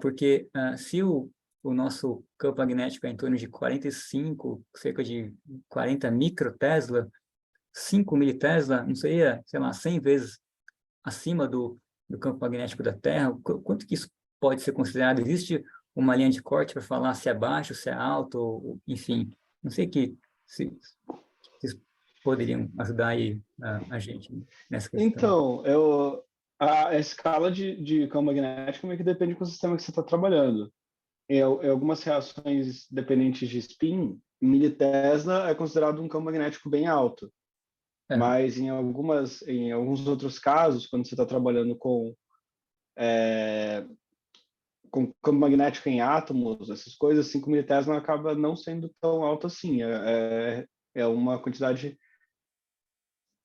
porque se o nosso campo magnético é em torno de 45, cerca de 40 microtesla, 5 militesla, não seria, sei lá, 100 vezes acima do campo magnético da Terra? Quanto que isso pode ser considerado? Existe uma linha de corte para falar se é baixo, se é alto, enfim, não sei se vocês poderiam ajudar aí a gente nessa questão. Então, a escala de campo magnético meio que depende do sistema que você está trabalhando. Em algumas reações dependentes de spin, militesla é considerado um campo magnético bem alto. Mas em alguns outros casos, quando você está trabalhando com campo magnético em átomos, essas coisas, 5 militesla acaba não sendo tão alto assim. É uma quantidade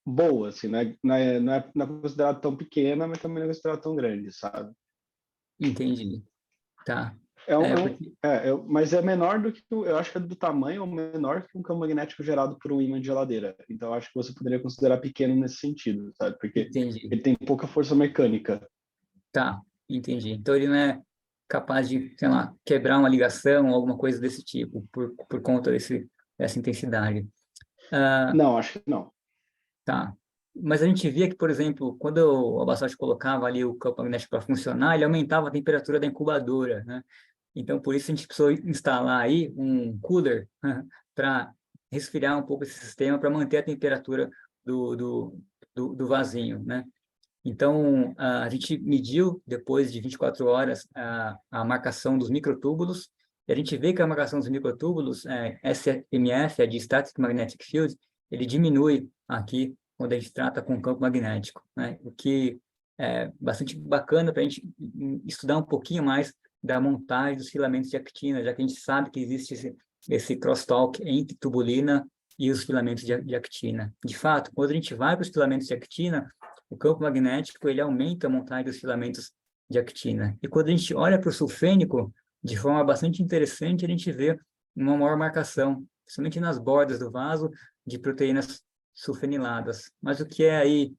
boa, assim, não é considerado tão pequena, mas também não é considerado tão grande, sabe? Entendi. Tá. Mas é menor do que, eu acho que é do tamanho ou menor que um campo magnético gerado por um ímã de geladeira. Então, eu acho que você poderia considerar pequeno nesse sentido, sabe? Porque ele tem pouca força mecânica. Tá, entendi. Então, ele não é capaz de, sei lá, quebrar uma ligação ou alguma coisa desse tipo, por conta dessa intensidade. Não, acho que não. Tá. Mas a gente via que, por exemplo, quando o Abasalt colocava ali o campo magnético para funcionar, ele aumentava a temperatura da incubadora, né? Então, por isso a gente precisou instalar aí um cooler para resfriar um pouco esse sistema, para manter a temperatura do vasinho, né? Então, a gente mediu, depois de 24 horas, a marcação dos microtúbulos, e a gente vê que a marcação dos microtúbulos, SMF, é de Static Magnetic Field, ele diminui aqui quando a gente trata com campo magnético, né? O que é bastante bacana para a gente estudar um pouquinho mais da montagem dos filamentos de actina, já que a gente sabe que existe esse crosstalk entre tubulina e os filamentos de actina. De fato, quando a gente vai para os filamentos de actina, o campo magnético ele aumenta a montagem dos filamentos de actina. E quando a gente olha para o sulfênico, de forma bastante interessante, a gente vê uma maior marcação, principalmente nas bordas do vaso, de proteínas sulfeniladas. Mas o que é aí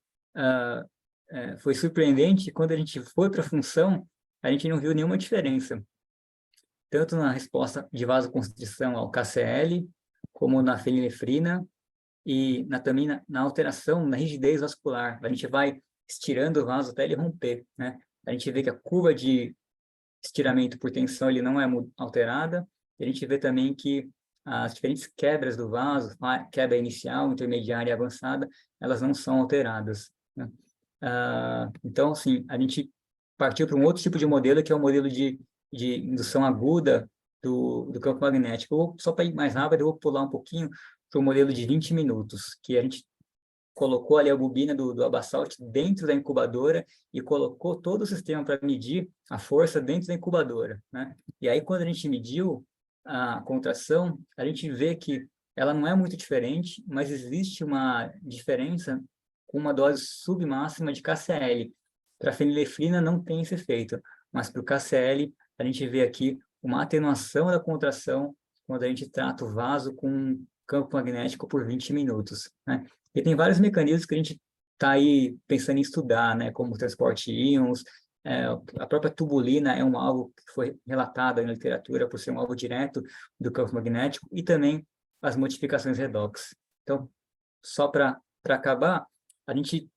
foi surpreendente, quando a gente foi para a função, a gente não viu nenhuma diferença, tanto na resposta de vasoconstrição ao KCl, como na fenilefrina, e também na alteração, na rigidez vascular. A gente vai estirando o vaso até ele romper, né? A gente vê que a curva de estiramento por tensão ele não é alterada, e a gente vê também que as diferentes quebras do vaso, quebra inicial, intermediária e avançada, elas não são alteradas, né? Então, assim, a gente partiu para um outro tipo de modelo, que é o modelo de indução aguda do campo magnético. Só para ir mais rápido, eu vou pular um pouquinho para o modelo de 20 minutos, que a gente colocou ali a bobina do Abasalt dentro da incubadora e colocou todo o sistema para medir a força dentro da incubadora, né? E aí, quando a gente mediu a contração, a gente vê que ela não é muito diferente, mas existe uma diferença com uma dose submáxima de KCl. Para a fenilefrina não tem esse efeito, mas para o KCl a gente vê aqui uma atenuação da contração quando a gente trata o vaso com campo magnético por 20 minutos, né? E tem vários mecanismos que a gente está aí pensando em estudar, né? Como o transporte de íons, a própria tubulina é um alvo que foi relatado aí na literatura por ser um alvo direto do campo magnético, e também as modificações redox. Então, só para acabar, a gente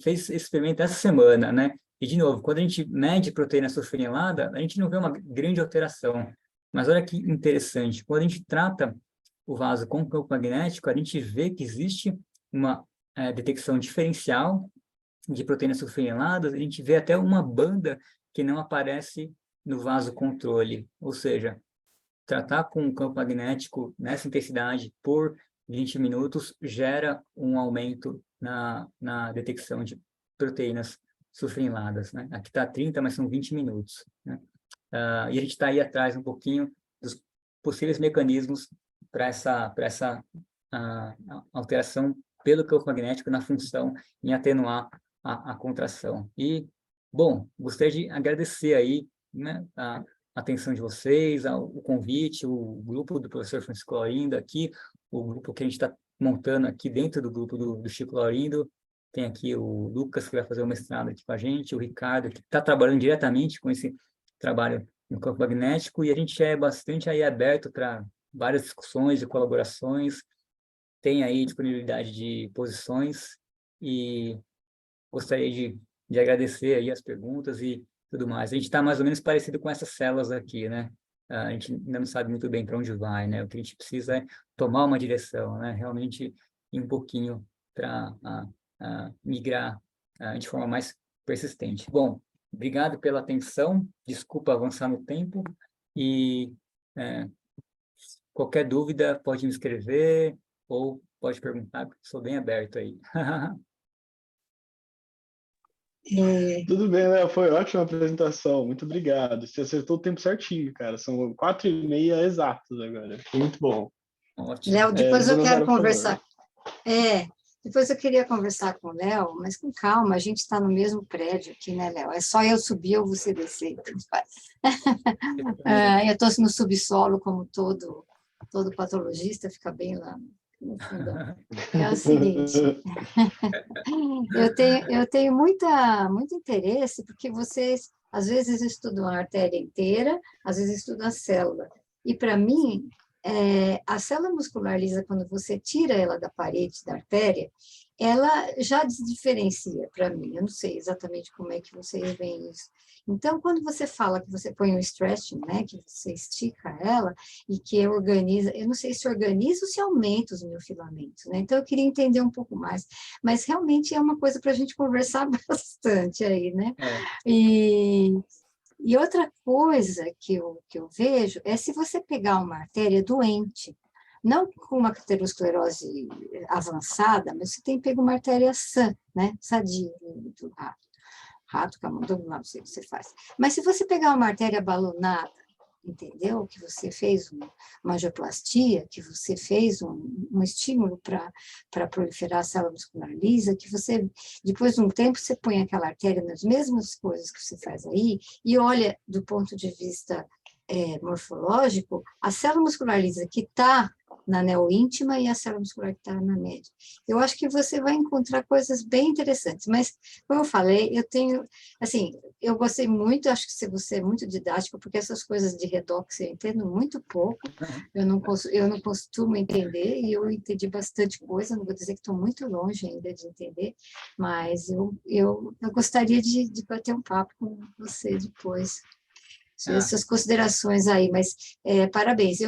fez esse experimento essa semana, né? E, de novo, quando a gente mede proteína sulfonilada, a gente não vê uma grande alteração. Mas olha que interessante, quando a gente trata o vaso com campo magnético, a gente vê que existe uma detecção diferencial de proteínas sulfoniladas, a gente vê até uma banda que não aparece no vaso controle, ou seja, tratar com campo magnético nessa intensidade por 20 minutos gera um aumento na detecção de proteínas sulfoniladas, né? Aqui está 30, mas são 20 minutos, né? E a gente está aí atrás um pouquinho dos possíveis mecanismos para essa alteração pelo campo magnético na função em atenuar a contração. E, bom, gostaria de agradecer aí, né, a atenção de vocês, o convite, o grupo do professor Francisco Laurindo aqui, o grupo que a gente está montando aqui dentro do grupo do Chico Laurindo. Tem aqui o Lucas, que vai fazer o mestrado aqui com a gente, o Ricardo, que está trabalhando diretamente com esse trabalho no campo magnético, e a gente é bastante aí aberto para várias discussões e colaborações, tem aí disponibilidade de posições, e gostaria de agradecer aí as perguntas e tudo mais. A gente está mais ou menos parecido com essas células aqui, né? A gente ainda não sabe muito bem para onde vai, né? O que a gente precisa é tomar uma direção, né? Realmente ir um pouquinho para migrar de forma mais persistente. Bom, obrigado pela atenção, desculpa avançar no tempo, e qualquer dúvida pode me escrever ou pode perguntar, sou bem aberto aí. Tudo bem, Léo, foi ótima apresentação, muito obrigado. Você acertou o tempo certinho, cara, são 4h30 exatos agora, foi muito bom. Ótimo. Léo, depois eu quero conversar. Favor. Depois eu queria conversar com o Léo, mas com calma, a gente está no mesmo prédio aqui, né, Léo? É só eu subir ou você descer. Eu estou no subsolo, como todo patologista, fica bem lá no fundão. É o seguinte, eu tenho muito interesse, porque vocês, às vezes, estudam a artéria inteira, às vezes estudam a célula. E, para mim, a célula muscular lisa, quando você tira ela da parede da artéria, ela já desdiferencia para mim. Eu não sei exatamente como é que vocês veem isso. Então, quando você fala que você põe um stretching, né, que você estica ela e que organiza, eu não sei se organiza ou se aumenta os miofilamentos, né? Então, eu queria entender um pouco mais. Mas, realmente, é uma coisa para a gente conversar bastante aí, né? E outra coisa que eu vejo é se você pegar uma artéria doente, não com uma arteriosclerose avançada, mas você tem pego uma artéria sã, né? Sadia do rato, camundongo, não sei o que você faz. Mas se você pegar uma artéria balonada, entendeu? Que você fez uma angioplastia, que você fez um estímulo para proliferar a célula muscular lisa, que você, depois de um tempo, você põe aquela artéria nas mesmas coisas que você faz aí, e olha, do ponto de vista morfológico, a célula muscular lisa que está na neoíntima e a célula muscular que está na média. Eu acho que você vai encontrar coisas bem interessantes, mas, como eu falei, eu gostei muito, acho que você é muito didático, porque essas coisas de redox eu entendo muito pouco, eu não costumo entender, e eu entendi bastante coisa, não vou dizer que estou muito longe ainda de entender, mas eu gostaria de bater um papo com você depois. essas considerações aí, mas parabéns.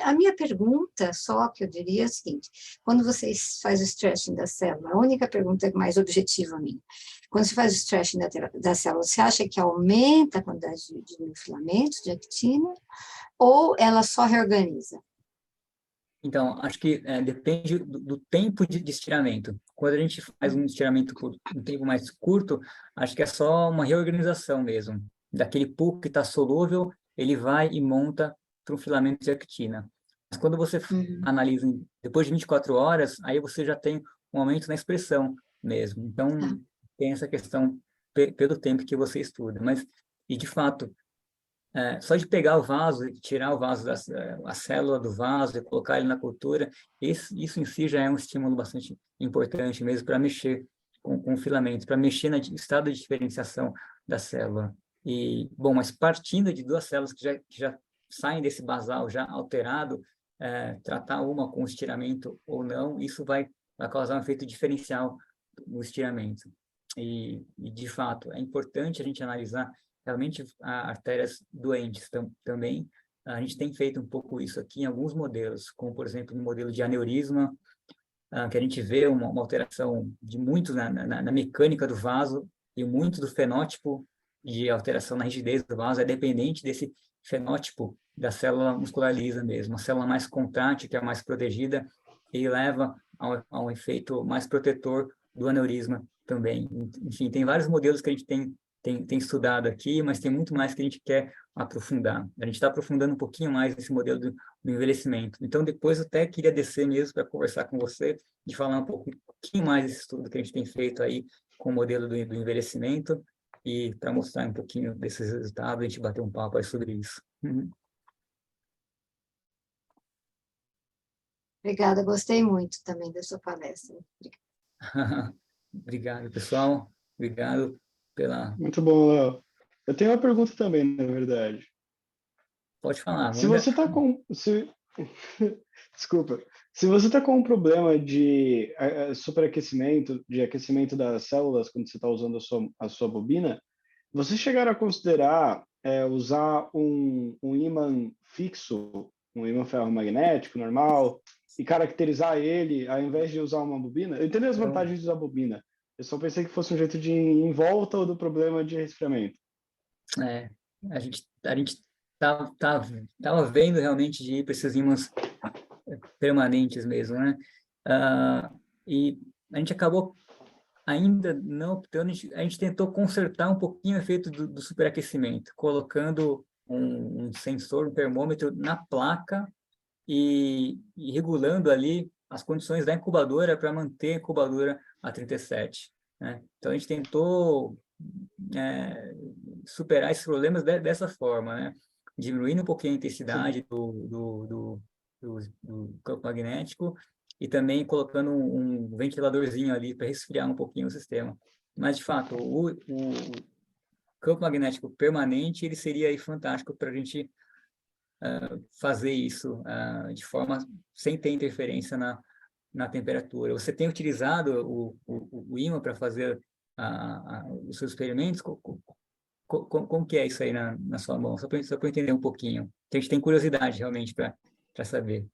A minha pergunta, só que eu diria é o seguinte, quando você faz o stretching da célula, a única pergunta mais objetiva minha, quando você faz o stretching da célula, você acha que aumenta a quantidade de filamentos, de actina, ou ela só reorganiza? Então, acho que depende do tempo de estiramento. Quando a gente faz um estiramento por um tempo mais curto, acho que é só uma reorganização mesmo. Daquele pulpo que está solúvel, ele vai e monta para um filamento de actina. Mas quando você analisa depois de 24 horas, aí você já tem um aumento na expressão mesmo. Então, tem essa questão pelo tempo que você estuda. Mas, e de fato, só de pegar o vaso e tirar o vaso, a célula do vaso e colocar ele na cultura, isso em si já é um estímulo bastante importante mesmo para mexer com o filamento, para mexer no estado de diferenciação da célula. E, bom, mas partindo de duas células que já saem desse basal já alterado, tratar uma com estiramento ou não, isso vai causar um efeito diferencial no estiramento. E, de fato, é importante a gente analisar realmente artérias doentes também. A gente tem feito um pouco isso aqui em alguns modelos, como, por exemplo, no modelo de aneurisma, que a gente vê uma alteração de muito na mecânica do vaso e muito do fenótipo de alteração na rigidez do vaso é dependente desse fenótipo da célula muscular lisa mesmo. A célula mais contrátil, que é a mais protegida, ele leva a um efeito mais protetor do aneurisma também. Enfim, tem vários modelos que a gente tem estudado aqui, mas tem muito mais que a gente quer aprofundar. A gente está aprofundando um pouquinho mais nesse modelo do envelhecimento. Então, depois eu até queria descer mesmo para conversar com você e falar um pouquinho mais desse estudo que a gente tem feito aí com o modelo do envelhecimento e para mostrar um pouquinho desses resultados, a gente bater um papo aí sobre isso. Obrigada, gostei muito também da sua palestra. Obrigado, pessoal. Obrigado pela... Muito bom, Léo. Eu tenho uma pergunta também, na verdade. Pode falar. Se você está com... Desculpa. Se você está com um problema de superaquecimento, de aquecimento das células quando você está usando a sua bobina, você chegaram a considerar usar um ímã fixo, um ímã ferromagnético normal, e caracterizar ele, ao invés de usar uma bobina? Eu entendo as vantagens de usar bobina. Eu só pensei que fosse um jeito de ir em volta do problema de resfriamento. A gente tava vendo realmente de ir para esses ímãs permanentes mesmo, né? E a gente acabou ainda não optando, a gente tentou consertar um pouquinho o efeito do superaquecimento, colocando um sensor, um termômetro na placa e regulando ali as condições da incubadora para manter a incubadora a 37, né? Então, a gente tentou superar esses problemas dessa forma, né? Diminuindo um pouquinho a intensidade do campo magnético e também colocando um ventiladorzinho ali para resfriar um pouquinho o sistema. Mas, de fato, o campo magnético permanente, ele seria aí fantástico para a gente fazer isso de forma sem ter interferência na temperatura. Você tem utilizado o ímã para fazer os seus experimentos? Como que é isso aí na sua mão? Só para entender um pouquinho. A gente tem curiosidade realmente para saber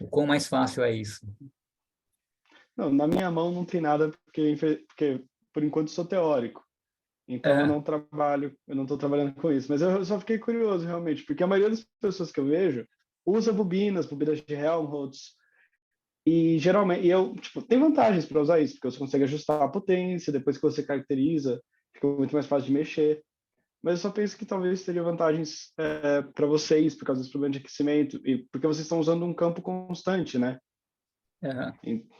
o quão mais fácil é isso. Não, na minha mão não tem nada, porque por enquanto sou teórico. Então eu não estou trabalhando com isso. Mas eu só fiquei curioso realmente, porque a maioria das pessoas que eu vejo usa bobinas de Helmholtz, e geralmente, tem vantagens para usar isso, porque você consegue ajustar a potência, depois que você caracteriza, fica muito mais fácil de mexer. Mas eu só penso que talvez teria vantagens para vocês, por causa desse problema de aquecimento, e porque vocês estão usando um campo constante, né?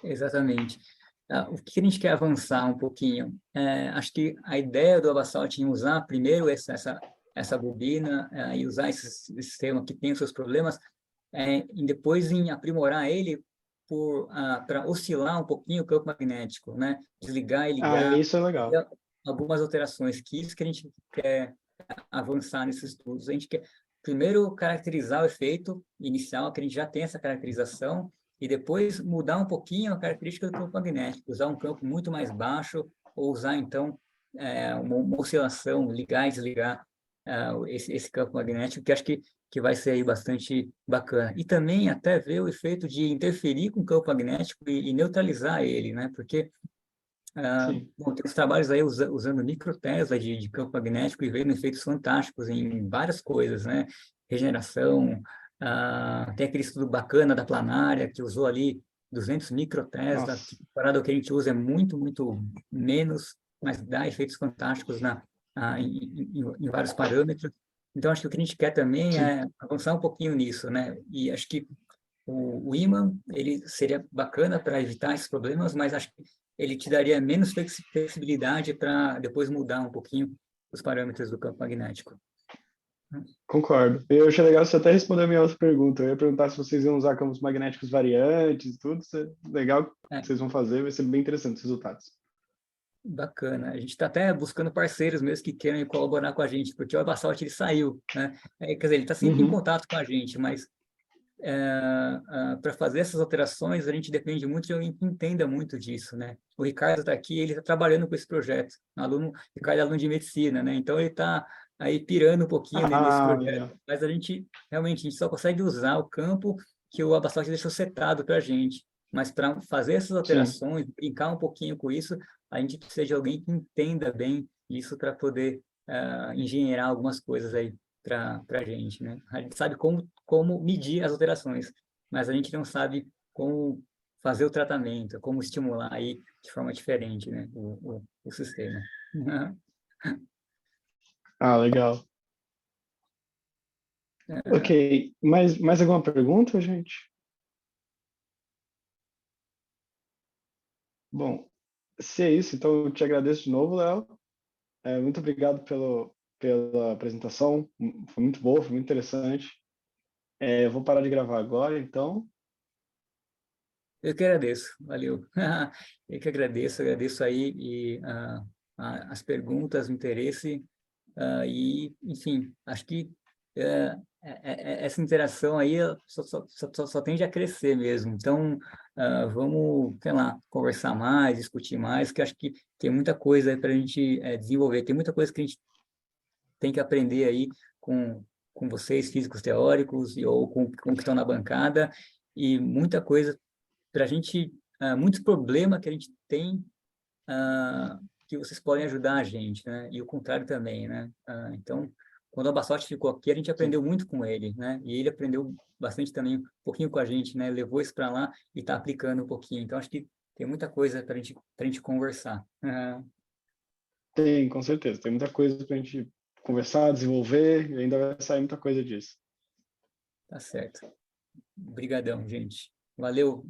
Exatamente. O que a gente quer avançar um pouquinho? Acho que a ideia do Abasalt em usar primeiro essa bobina e usar esse sistema que tem os seus problemas, e depois em aprimorar ele para oscilar um pouquinho o campo magnético, né? Desligar e ligar. Isso é legal. Algumas alterações, que isso que a gente quer avançar nesses estudos. A gente quer primeiro caracterizar o efeito inicial, que a gente já tem essa caracterização, e depois mudar um pouquinho a característica do campo magnético, usar um campo muito mais baixo, ou usar, então, uma oscilação, ligar e desligar esse campo magnético, que acho que vai ser aí bastante bacana. E também até ver o efeito de interferir com o campo magnético e neutralizar ele, né? Porque bom, tem os trabalhos aí usando microtesla de campo magnético e vendo efeitos fantásticos em várias coisas, né? Regeneração, tem aquele estudo bacana da planária, que usou ali 200 microtesla, que comparado ao que a gente usa é muito, muito menos, mas dá efeitos fantásticos em vários parâmetros. Então, acho que o que a gente quer também é avançar um pouquinho nisso, né? E acho que o ímã, ele seria bacana para evitar esses problemas, mas acho que ele te daria menos flexibilidade para depois mudar um pouquinho os parâmetros do campo magnético. Concordo. Eu achei legal você até responder a minha outra pergunta. Eu ia perguntar se vocês iam usar campos magnéticos variantes e tudo. Legal que vocês vão fazer, vai ser bem interessante os resultados. Bacana. A gente está até buscando parceiros mesmo que queiram colaborar com a gente, porque o Abasalt ele saiu, né? Quer dizer, ele está sempre em contato com a gente, mas para fazer essas alterações, a gente depende muito de alguém que entenda muito disso, né? O Ricardo está aqui, ele está trabalhando com esse projeto. Ricardo é aluno de medicina, né? Então, ele está aí pirando um pouquinho nesse projeto. Legal. Mas a gente só consegue usar o campo que o Abasalt deixou setado para a gente. Mas para fazer essas alterações, brincar um pouquinho com isso, a gente precisa de alguém que entenda bem isso para poder engenheirar algumas coisas aí para a gente, né? A gente sabe como medir as alterações, mas a gente não sabe como fazer o tratamento, como estimular aí de forma diferente, né? O sistema. Legal. Ok, mais alguma pergunta, gente? Bom, se é isso, então eu te agradeço de novo, Léo. Muito obrigado pela apresentação, foi muito boa, foi muito interessante. Eu vou parar de gravar agora, então. Eu que agradeço, valeu. Eu que agradeço aí e, as perguntas, o interesse, e, enfim, acho que essa interação aí só tende a crescer mesmo. Então, vamos, sei lá, conversar mais, discutir mais, que acho que tem muita coisa para a gente desenvolver, tem muita coisa que a gente tem que aprender aí com vocês, físicos teóricos, ou com que estão na bancada, e muita coisa para a gente, muitos problemas que a gente tem, que vocês podem ajudar a gente, né? E o contrário também, né? Então, quando o Abasalt ficou aqui, a gente aprendeu muito com ele, né? E ele aprendeu bastante também, um pouquinho com a gente, né? Levou isso para lá e está aplicando um pouquinho. Então, acho que tem muita coisa para a gente conversar. Tem, com certeza. Tem muita coisa para a gente conversar, desenvolver, e ainda vai sair muita coisa disso. Tá certo. Obrigadão, gente. Valeu.